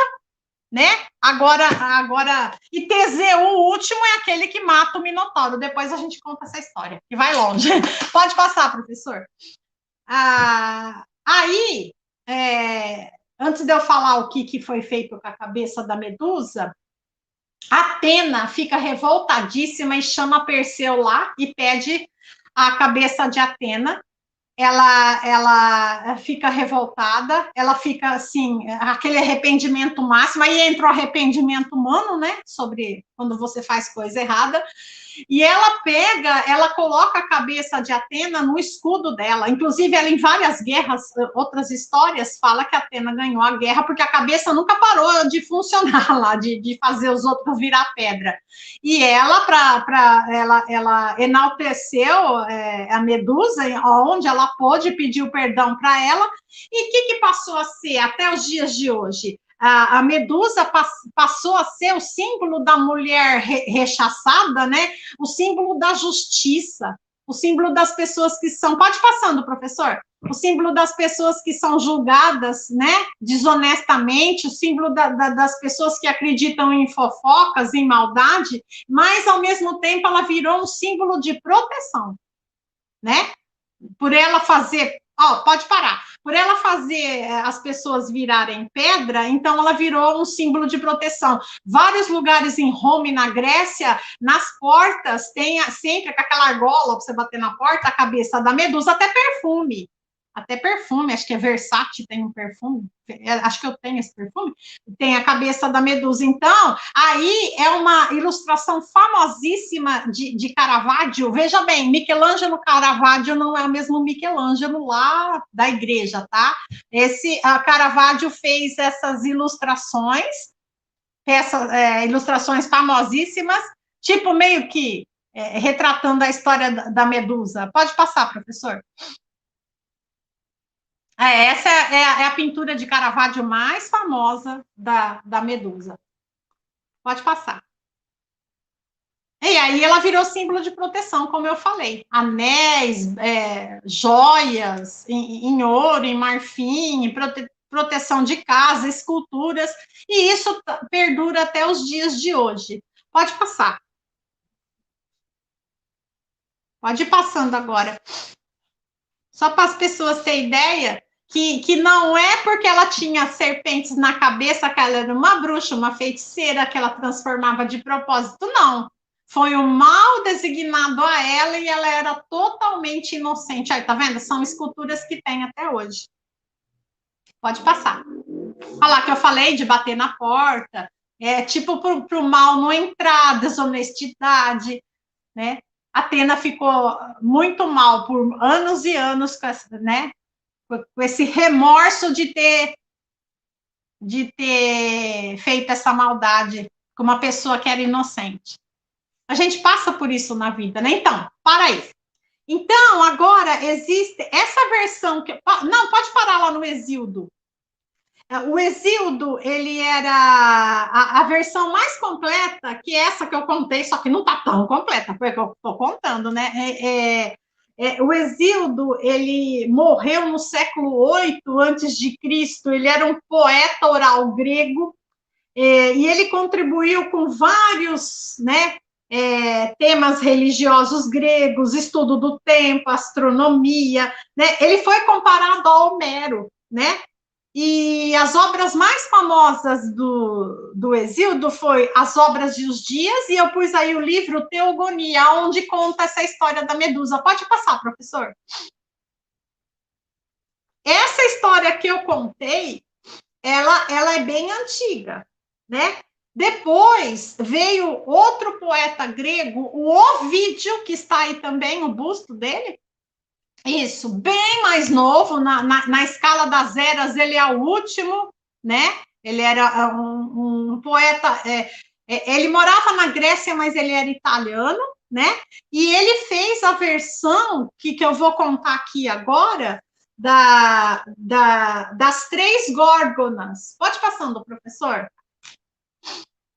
né? Agora, e Teseu, o último, é aquele que mata o Minotauro. Depois a gente conta essa história, que vai longe. Pode passar, professor. Aí, antes de eu falar o que foi feito com a cabeça da Medusa, Atena fica revoltadíssima e chama Perseu lá e pede a cabeça de Atena. Ela fica revoltada, ela fica assim, aquele arrependimento máximo, aí entra o arrependimento humano, né, sobre quando você faz coisa errada, e ela coloca a cabeça de Atena no escudo dela. Inclusive, ela em várias guerras, outras histórias, fala que Atena ganhou a guerra porque a cabeça nunca parou de funcionar lá, de fazer os outros virar pedra. E ela enalteceu a Medusa, onde ela pôde, pediu perdão para ela. E o que passou a ser até os dias de hoje? A Medusa passou a ser o símbolo da mulher rechaçada, né? O símbolo da justiça, o símbolo das pessoas que são... Pode passando, professor. O símbolo das pessoas que são julgadas, né, desonestamente, o símbolo das pessoas que acreditam em fofocas, em maldade, mas, ao mesmo tempo, ela virou um símbolo de proteção, né? Por ela fazer... pode parar. Por ela fazer as pessoas virarem pedra, então ela virou um símbolo de proteção. Vários lugares em Roma e na Grécia, nas portas, tem sempre com aquela argola para você bater na porta, a cabeça da Medusa, até perfume, acho que é Versace, tem um perfume, acho que eu tenho esse perfume, tem a cabeça da Medusa. Então, aí é uma ilustração famosíssima de Caravaggio. Veja bem, Michelangelo Caravaggio não é o mesmo Michelangelo lá da igreja, tá? Caravaggio fez essas ilustrações, ilustrações famosíssimas, tipo meio que retratando a história da Medusa. Pode passar, professor. Essa é a pintura de Caravaggio mais famosa da Medusa. Pode passar. E aí ela virou símbolo de proteção, como eu falei. Anéis, joias em ouro, em marfim, proteção de casa, esculturas, e isso perdura até os dias de hoje. Pode passar. Pode ir passando agora. Só para as pessoas terem ideia, que não é porque ela tinha serpentes na cabeça que ela era uma bruxa, uma feiticeira, que ela transformava de propósito, não. Foi um mal designado a ela e ela era totalmente inocente. Aí, tá vendo? São esculturas que tem até hoje. Pode passar. Olha lá que eu falei de bater na porta, tipo para o mal não entrar, desonestidade, né? Atena ficou muito mal por anos e anos com essa, né? Com esse remorso de ter feito essa maldade com uma pessoa que era inocente. A gente passa por isso na vida, né? Então, para aí. Então, agora existe essa versão que... Não, pode parar lá no Hesíodo. O Hesíodo, ele era a versão mais completa que essa que eu contei, só que não está tão completa, porque eu estou contando, né? O Hesíodo, ele morreu no século 8 antes de Cristo, ele era um poeta oral grego, e ele contribuiu com vários, né, temas religiosos gregos, estudo do tempo, astronomia, né? Ele foi comparado a Homero, né? E as obras mais famosas do Hesíodo foi as obras dos dias, e eu pus aí o livro Teogonia, onde conta essa história da Medusa. Pode passar, professor. Essa história que eu contei, ela é bem antiga, né? Depois veio outro poeta grego, o Ovídio, que está aí também, o busto dele. Isso, bem mais novo, na escala das eras, ele é o último, né? Ele era um poeta, ele morava na Grécia, mas ele era italiano, né? E ele fez a versão que eu vou contar aqui agora, das três górgonas. Pode passando, professor.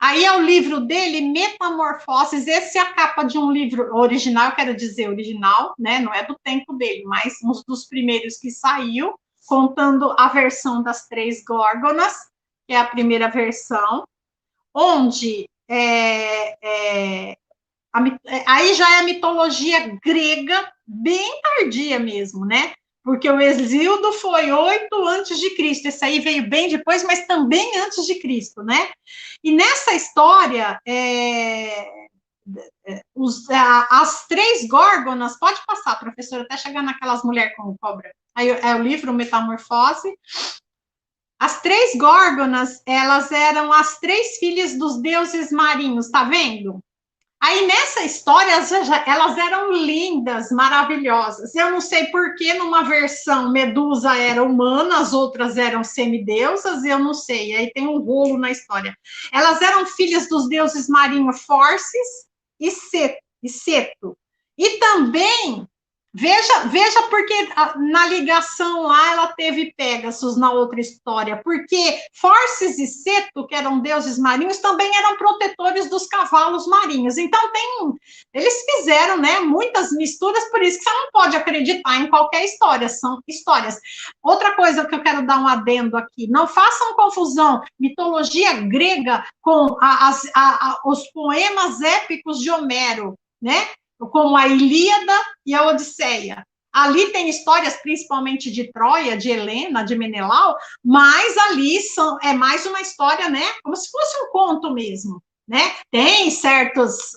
Aí é o livro dele, Metamorfoses. Esse é a capa de um livro original, eu quero dizer original, né? Não é do tempo dele, mas um dos primeiros que saiu, contando a versão das três górgonas, que é a primeira versão, onde aí já é a mitologia grega, bem tardia mesmo, né? Porque o Hesíodo foi 8 antes de Cristo, esse aí veio bem depois, mas também antes de Cristo, né? E nessa história, as três górgonas, pode passar, professora, até chegar naquelas mulheres com cobra. Aí é o livro Metamorfose. As três górgonas, elas eram as três filhas dos deuses marinhos, tá vendo? Aí, nessa história, elas eram lindas, maravilhosas. Eu não sei por que numa versão Medusa era humana, as outras eram semideusas, eu não sei. Aí tem um rolo na história. Elas eram filhas dos deuses marinhos Forces e Seto. E também, veja porque na ligação lá ela teve Pégasus na outra história, porque Forces e Seto, que eram deuses marinhos, também eram protetores dos cavalos marinhos. Então eles fizeram, né, muitas misturas, por isso que você não pode acreditar em qualquer história, são histórias. Outra coisa que eu quero dar um adendo aqui, não façam confusão mitologia grega com os poemas épicos de Homero, né? Como a Ilíada e a Odisseia. Ali tem histórias principalmente de Troia, de Helena, de Menelau, mas ali é mais uma história, né, como se fosse um conto mesmo, né? Tem certos,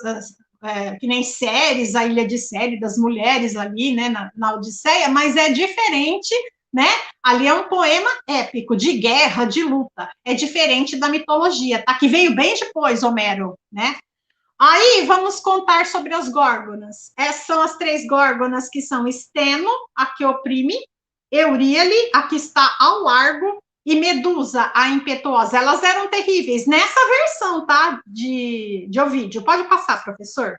que nem Ceres, a Ilha de Ceres, das mulheres ali, né, na Odisseia, mas é diferente, né? Ali é um poema épico, de guerra, de luta, é diferente da mitologia, tá? Que veio bem depois, Homero, né? Aí vamos contar sobre as górgonas. Essas são as três górgonas que são Steno, a que oprime, Euríale, a que está ao largo, e Medusa, a impetuosa. Elas eram terríveis. Nessa versão, tá? De Ovídio. Pode passar, professor.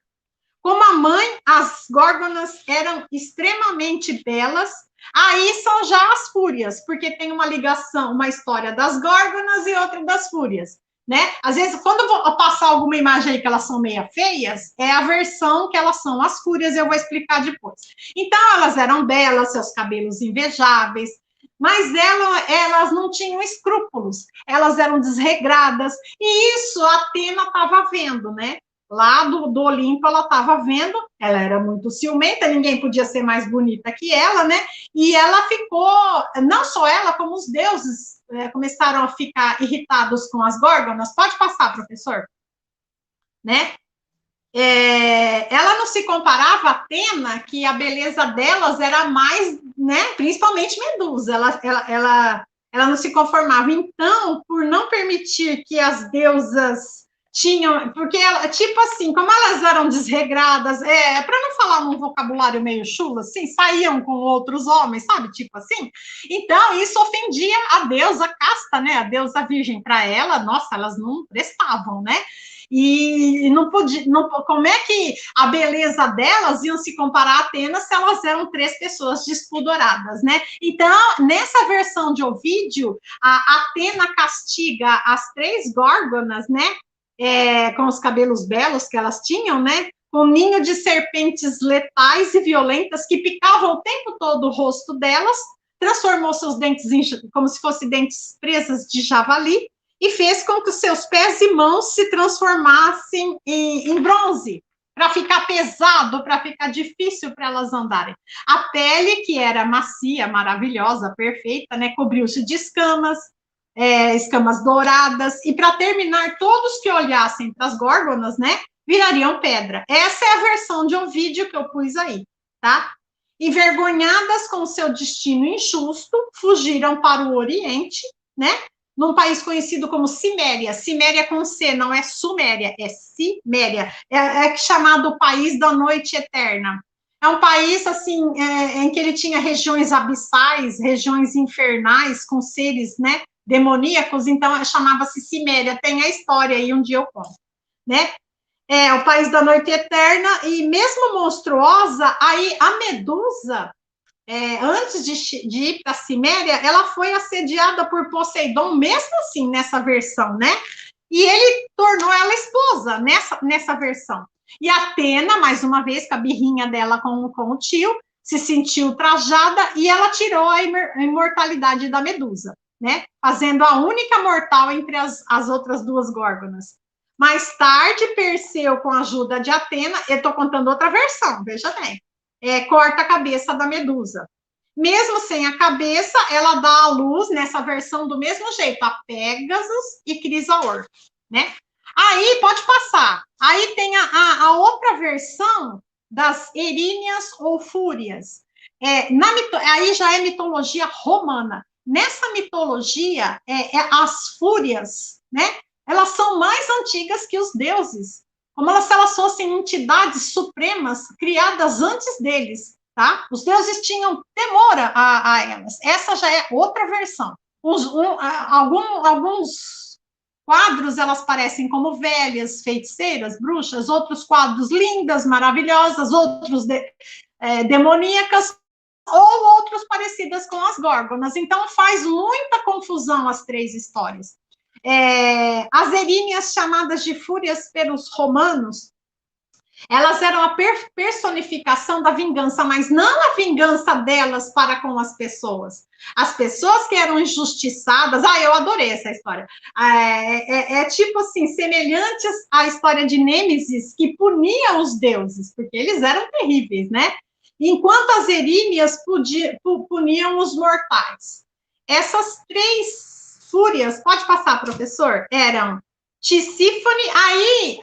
Como a mãe, as górgonas eram extremamente belas. Aí são já as fúrias, porque tem uma ligação, uma história das górgonas e outra das fúrias. Né? Às vezes, quando eu vou passar alguma imagem aí que elas são meia feias, é a versão que elas são as fúrias, eu vou explicar depois. Então, elas eram belas, seus cabelos invejáveis, mas elas não tinham escrúpulos, elas eram desregradas, e isso a Atena estava vendo, né? Lá do Olimpo, ela estava vendo, ela era muito ciumenta, ninguém podia ser mais bonita que ela, né? E ela ficou, não só ela, como os deuses começaram a ficar irritados com as górgonas. Pode passar, professor. Né? Ela não se comparava a Atena, que a beleza delas era mais, né? Principalmente Medusa. Ela não se conformava. Então, por não permitir que as deusas tinham, porque ela, tipo assim, como elas eram desregradas, para não falar num vocabulário meio chulo, assim, saíam com outros homens, sabe, tipo assim, então isso ofendia a deusa casta, né, a deusa virgem, para ela, nossa, elas não prestavam, né, e não podia, como é que a beleza delas iam se comparar a Atena se elas eram três pessoas despudoradas, né? Então, nessa versão de Ovídio, a Atena castiga as três górgonas, né? Com os cabelos belos que elas tinham, né? com ninho de serpentes letais e violentas que picavam o tempo todo o rosto delas, transformou seus dentes como se fossem dentes presas de javali, e fez com que os seus pés e mãos se transformassem em bronze, para ficar pesado, para ficar difícil para elas andarem. A pele, que era macia, maravilhosa, perfeita, né, cobriu-se de escamas, escamas douradas, e para terminar, todos que olhassem para as górgonas, né, virariam pedra. Essa é a versão de um vídeo que eu pus aí, tá? Envergonhadas com o seu destino injusto, fugiram para o Oriente, né, num país conhecido como Ciméria. Ciméria com C, não é Suméria, é Ciméria. É chamado o País da Noite Eterna. É um país, assim, em que ele tinha regiões abissais, regiões infernais, com seres, né, demoníacos, então chamava-se Ciméria. Tem a história aí, um dia eu conto, né? É o País da Noite Eterna, e mesmo monstruosa, aí a Medusa, antes de ir para a Ciméria, ela foi assediada por Poseidon, mesmo assim, nessa versão, né? E ele tornou ela esposa nessa versão. E Atena, mais uma vez, com a birrinha dela com o tio, se sentiu ultrajada e ela tirou a imortalidade da Medusa, né? Fazendo a única mortal entre as outras duas górgonas. Mais tarde, Perseu, com a ajuda de Atena, eu estou contando outra versão, veja bem, corta a cabeça da Medusa. Mesmo sem a cabeça, ela dá à luz, nessa versão, do mesmo jeito, a Pégasus e Crisaor, né? Aí, pode passar. Aí tem a outra versão das Eríneas ou Fúrias. Aí já é mitologia romana. Nessa mitologia, as Fúrias, né? Elas são mais antigas que os deuses, como se elas fossem entidades supremas criadas antes deles, tá? Os deuses tinham temor a elas. Essa já é outra versão. Alguns quadros, elas parecem como velhas, feiticeiras, bruxas, outros quadros lindas, maravilhosas, outros demoníacas, ou outros parecidas com as górgonas. Então, faz muita confusão as três histórias. As Eríneas, chamadas de Fúrias pelos romanos, elas eram a personificação da vingança, mas não a vingança delas para com as pessoas. As pessoas que eram injustiçadas, eu adorei essa história, tipo assim, semelhantes à história de Nêmesis, que punia os deuses, porque eles eram terríveis, né? Enquanto as Eríneas puniam os mortais. Essas três Fúrias, pode passar, professor, eram Tisífone. Aí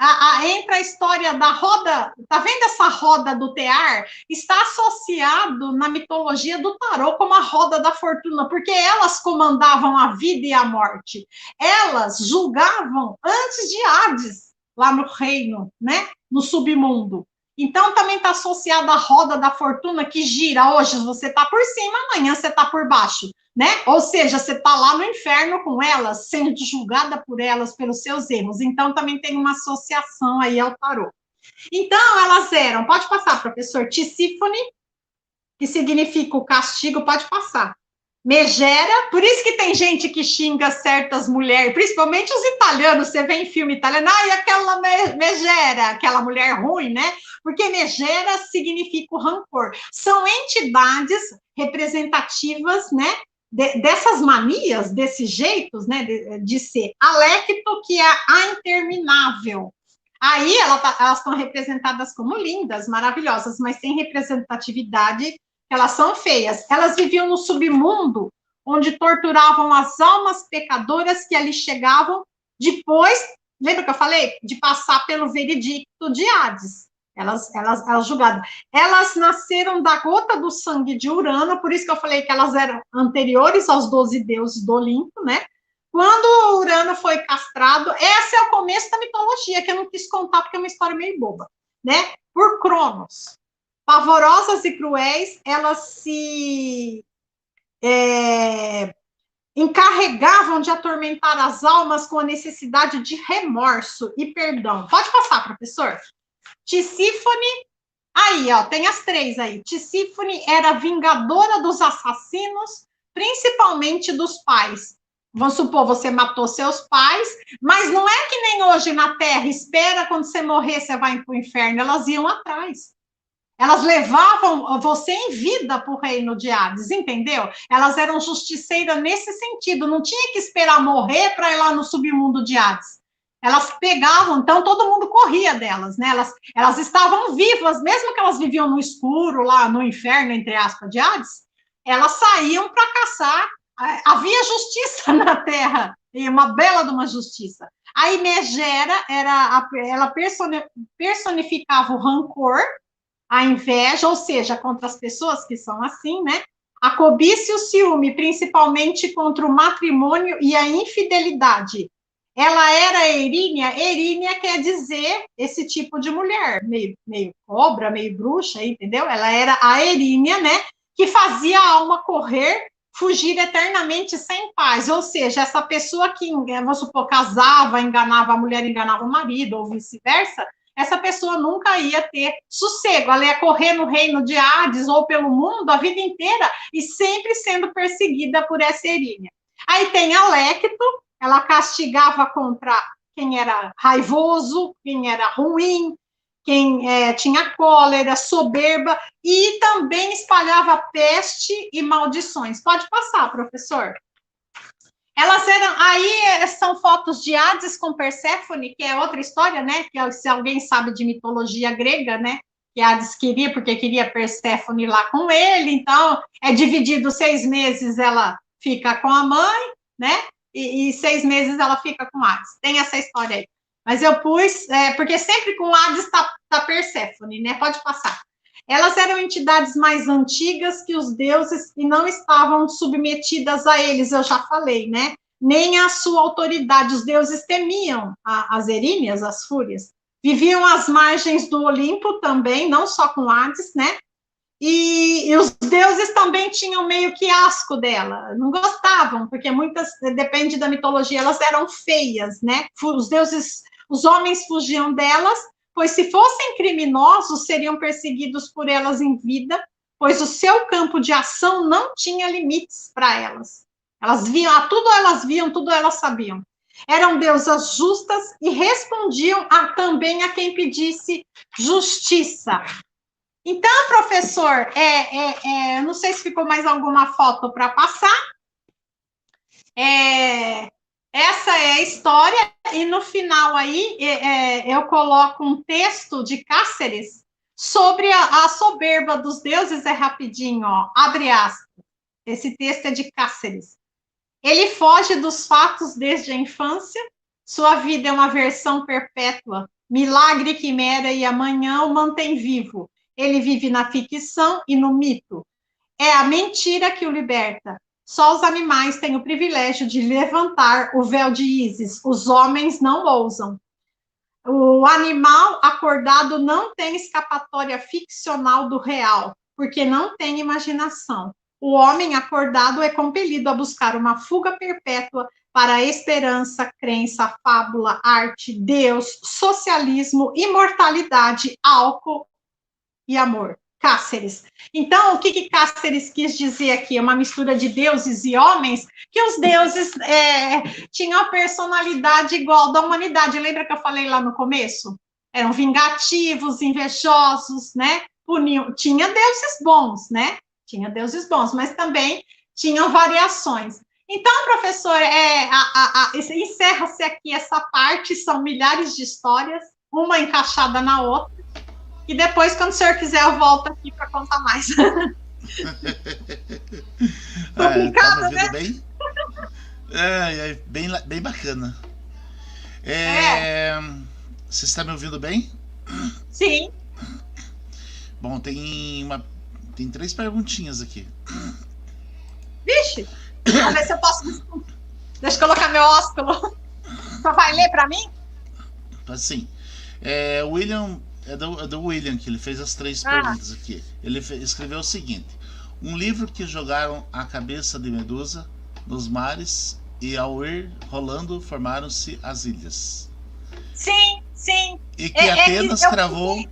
entra a história da roda, tá vendo essa roda do tear? Está associado na mitologia do tarô como a roda da fortuna, porque elas comandavam a vida e a morte. Elas julgavam antes de Hades, lá no reino, né? No submundo. Então, também está associada à roda da fortuna que gira. Hoje você está por cima, amanhã você está por baixo, né? Ou seja, você está lá no inferno com elas, sendo julgada por elas pelos seus erros. Então, também tem uma associação aí ao tarô. Então, elas eram, pode passar, professor, Tisífone, que significa o castigo, pode passar. Megera, por isso que tem gente que xinga certas mulheres, principalmente os italianos, você vê em filme italiano, e aquela megera, aquela mulher ruim, né? Porque megera significa o rancor. São entidades representativas, né? Dessas manias, desses jeitos, né? De ser. Alecto, que é a interminável. Aí elas estão representadas como lindas, maravilhosas, mas sem representatividade. Elas são feias. Elas viviam no submundo, onde torturavam as almas pecadoras que ali chegavam depois, lembra que eu falei? De passar pelo veredicto de Hades. Elas julgadas. Elas nasceram da gota do sangue de Urano, por isso que eu falei que elas eram anteriores aos 12 deuses do Olimpo, né? Quando Urano foi castrado, esse é o começo da mitologia, que eu não quis contar, porque é uma história meio boba, né? Por Cronos. Pavorosas e cruéis, elas se encarregavam de atormentar as almas com a necessidade de remorso e perdão. Pode passar, professor. Tisífone, aí, tem as três aí. Tisífone era vingadora dos assassinos, principalmente dos pais. Vamos supor, você matou seus pais, mas não é que nem hoje na Terra, espera quando você morrer, você vai para o inferno. Elas iam atrás. Elas levavam você em vida para o reino de Hades, entendeu? Elas eram justiceiras nesse sentido, não tinha que esperar morrer para ir lá no submundo de Hades. Elas pegavam, então todo mundo corria delas, né? Elas estavam vivas, mesmo que elas viviam no escuro, lá no inferno, entre aspas, de Hades, elas saíam para caçar. Havia justiça na Terra, e uma bela de uma justiça. A Megera ela personificava o rancor, a inveja, ou seja, contra as pessoas que são assim, né? A cobiça e o ciúme, principalmente contra o matrimônio e a infidelidade. Ela era Erínia. Erínia quer dizer esse tipo de mulher, meio cobra, meio bruxa, entendeu? Ela era a Erínia, né? Que fazia a alma correr, fugir eternamente sem paz. Ou seja, essa pessoa que, vamos supor, casava, enganava a mulher, enganava o marido, ou vice-versa, essa pessoa nunca ia ter sossego, ela ia correr no reino de Hades ou pelo mundo a vida inteira e sempre sendo perseguida por essa Erínia. Aí tem a Lecto, ela castigava contra quem era raivoso, quem era ruim, quem tinha cólera, soberba, e também espalhava peste e maldições. Pode passar, professor. Elas eram, aí são fotos de Hades com Perséfone, que é outra história, né? Que se alguém sabe de mitologia grega, né? Que Hades queria, porque queria Perséfone lá com ele, então é dividido 6 meses ela fica com a mãe, né? E 6 meses ela fica com Hades. Tem essa história aí. Mas eu pus, porque sempre com Hades tá Perséfone, né? Pode passar. Elas eram entidades mais antigas que os deuses e não estavam submetidas a eles, eu já falei, né? Nem a sua autoridade. Os deuses temiam as Eríneas, as fúrias. Viviam às margens do Olimpo também, não só com Hades, né? E os deuses também tinham meio que asco dela, não gostavam, porque muitas, depende da mitologia, elas eram feias, né? Os deuses, os homens fugiam delas, pois se fossem criminosos, seriam perseguidos por elas em vida, pois o seu campo de ação não tinha limites para elas. Elas viam, tudo elas sabiam. Eram deusas justas e respondiam também a quem pedisse justiça. Então, professor, não sei se ficou mais alguma foto para passar. Essa é a história, e no final aí eu coloco um texto de Cáceres sobre a soberba dos deuses, é rapidinho, ó, abre aspas. Esse texto é de Cáceres. Ele foge dos fatos desde a infância, sua vida é uma versão perpétua, milagre, quimera, e amanhã o mantém vivo. Ele vive na ficção e no mito. É a mentira que o liberta. Só os animais têm o privilégio de levantar o véu de Ísis. Os homens não ousam. O animal acordado não tem escapatória ficcional do real, porque não tem imaginação. O homem acordado é compelido a buscar uma fuga perpétua para a esperança, crença, fábula, arte, Deus, socialismo, imortalidade, álcool e amor. Cáceres. Então, o que Cáceres quis dizer aqui? É uma mistura de deuses e homens, que os deuses tinham a personalidade igual da humanidade. Lembra que eu falei lá no começo? Eram vingativos, invejosos, né? Puniam. Tinha deuses bons, né? Tinha deuses bons, mas também tinham variações. Então, professor, encerra-se aqui essa parte, são milhares de histórias, uma encaixada na outra. E depois, quando o senhor quiser, eu volto aqui para contar mais. Complicado, tá me ouvindo, né? Bem bacana. Você está me ouvindo bem? Sim. Bom, tem 3 perguntinhas aqui. Vixe! Vamos ver se eu posso... Deixa eu colocar meu ósculo. Você vai ler para mim? Sim. William... É do William, que ele fez as 3 perguntas aqui. Ele escreveu o seguinte: um livro que jogaram a cabeça de Medusa nos mares e ao ir rolando formaram-se as ilhas. Sim, sim. E que Atenas cravou...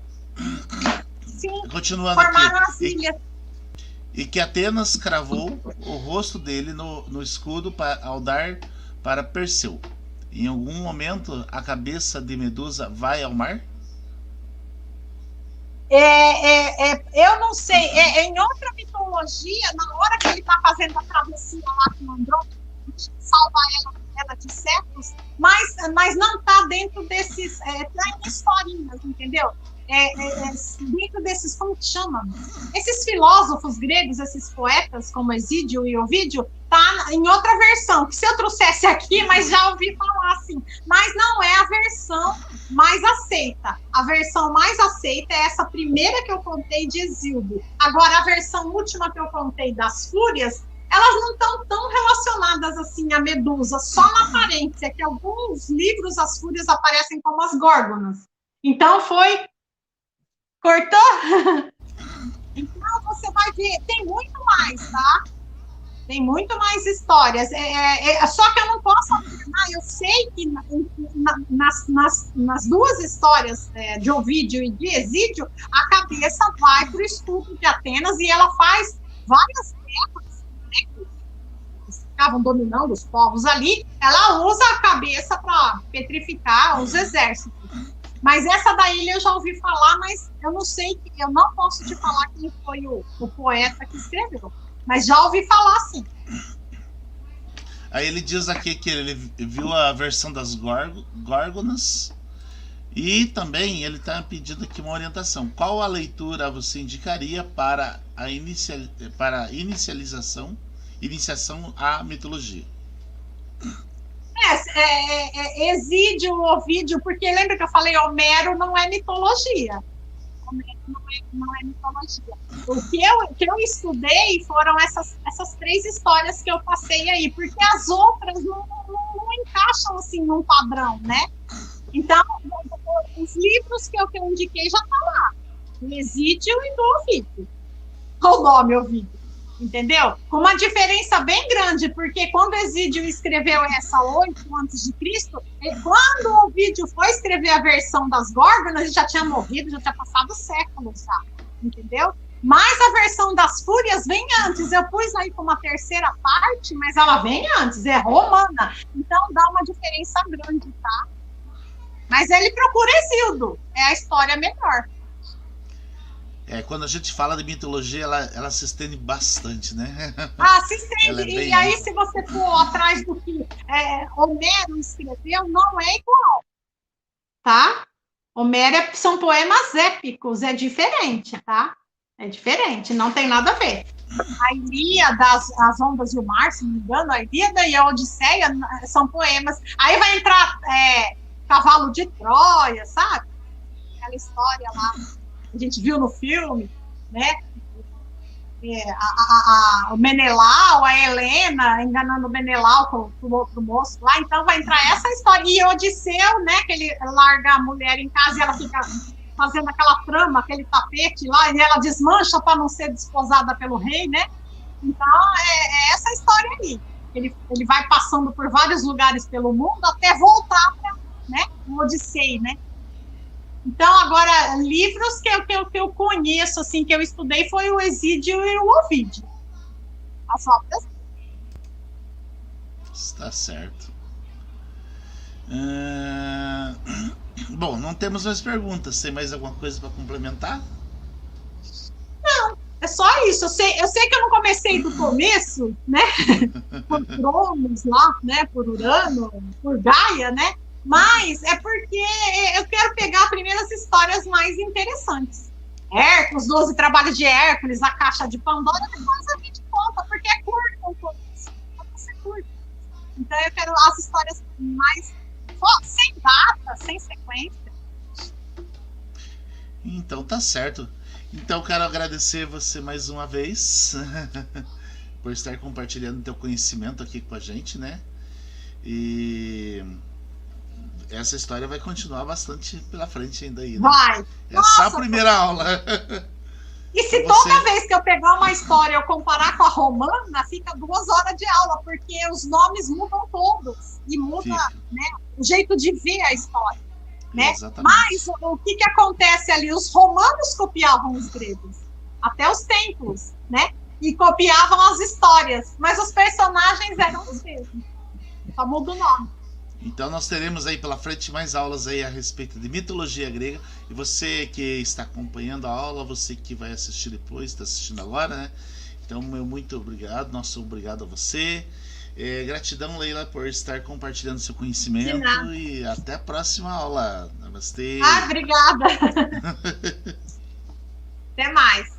Sim, continuando formaram aqui. As ilhas. E que Atenas cravou o rosto dele no escudo ao dar para Perseu. Em algum momento, a cabeça de Medusa vai ao mar? Eu não sei, em outra mitologia, na hora que ele está fazendo a travessia lá com o Andrômeda, salva ela de Cetus, mas não está dentro desses, tá em historinhas, entendeu? Dentro desses, como que chama? Esses filósofos gregos, esses poetas, como Hesídio e Ovídio, tá em outra versão, que se eu trouxesse aqui, mas já ouvi falar assim, mas não é a versão mais aceita. A versão mais aceita é essa primeira que eu contei de Hesíodo. Agora, a versão última que eu contei das Fúrias, elas não estão tão relacionadas assim à Medusa, só na aparência, que alguns livros as Fúrias aparecem como as Górgonas. Então, foi... Cortou? Então, você vai ver, tem muito mais, tá? Tem muito mais histórias. Só que eu não posso afirmar, eu sei que nas duas histórias de Ovídio e de Hesídio, a cabeça vai para o escudo de Atenas e ela faz várias guerras, né, que ficavam dominando os povos ali, ela usa a cabeça para petrificar os exércitos. Mas essa daí eu já ouvi falar, mas eu não sei, eu não posso te falar quem foi o poeta que escreveu. Mas já ouvi falar, sim. Aí ele diz aqui que ele viu a versão das Górgonas e também ele está pedindo aqui uma orientação. Qual a leitura você indicaria para a iniciação à mitologia? Hesídio, Ovídio, porque lembra que eu falei, Homero não é mitologia. Não é mitologia. O que eu estudei foram essas três histórias que eu passei aí, porque as outras não encaixam assim num padrão, né? Então, os livros que eu indiquei já estão lá. Do Hesídio e do Ovídio. O nome Ovídio. Entendeu? Com uma diferença bem grande, porque quando Hesídio escreveu essa 8 a.C., quando o Ovídio foi escrever a versão das Górgonas, ele já tinha morrido, já tinha passado séculos já, entendeu? Mas a versão das Fúrias vem antes, eu pus aí como uma terceira parte, mas ela vem antes, é romana, então dá uma diferença grande, tá? Mas ele procura Hesíodo, é a história melhor. Quando a gente fala de mitologia, ela se estende bastante, né? Se estende. E aí, se você for atrás do que Homero escreveu, não é igual. Tá? Homero são poemas épicos, é diferente, tá? É diferente, não tem nada a ver. A Ilíada, as Ondas e o Mar, se não me engano, a Ilíada e a Odisseia são poemas. Aí vai entrar Cavalo de Troia, sabe? Aquela história lá. A gente viu no filme, né? O Menelau, a Helena enganando o Menelau com o outro moço lá, então vai entrar essa história. E Odisseu, né? Que ele larga a mulher em casa e ela fica fazendo aquela trama, aquele tapete lá, e ela desmancha para não ser desposada pelo rei, né? Então é essa história aí. Ele vai passando por vários lugares pelo mundo até voltar para, né, o Odissei, né? Então, agora, livros que eu conheço, assim, que eu estudei, foi o Hesídio e o Ovídio. As obras. Está certo. Bom, não temos mais perguntas. Tem mais alguma coisa para complementar? Não, é só isso. Eu sei que eu não comecei do começo, né? Por Cronos lá, né? Por Urano, por Gaia, né? Mas é porque eu quero pegar primeiro as histórias mais interessantes. Hércules, 12 trabalhos de Hércules, a Caixa de Pandora, depois a gente conta, porque é curto. Então eu quero as histórias mais sem data, sem sequência. Então tá certo. Então quero agradecer você mais uma vez por estar compartilhando teu conhecimento aqui com a gente, né? E essa história vai continuar bastante pela frente ainda aí, né? Vai! É só a primeira aula. E se toda vez que eu pegar uma história eu comparar com a romana, fica 2 horas de aula, porque os nomes mudam todos. E muda, né, o jeito de ver a história. Né? Mas o que acontece ali? Os romanos copiavam os gregos. Até os templos, né? e copiavam as histórias, mas os personagens eram os mesmos. Só muda o nome. Então nós teremos aí pela frente mais aulas aí a respeito de mitologia grega. E você que está acompanhando a aula, você que vai assistir depois, está assistindo agora, né? Então, meu muito obrigado, nosso obrigado a você. Gratidão, Leila, por estar compartilhando seu conhecimento e até a próxima aula. Namastê. Obrigada. Até mais.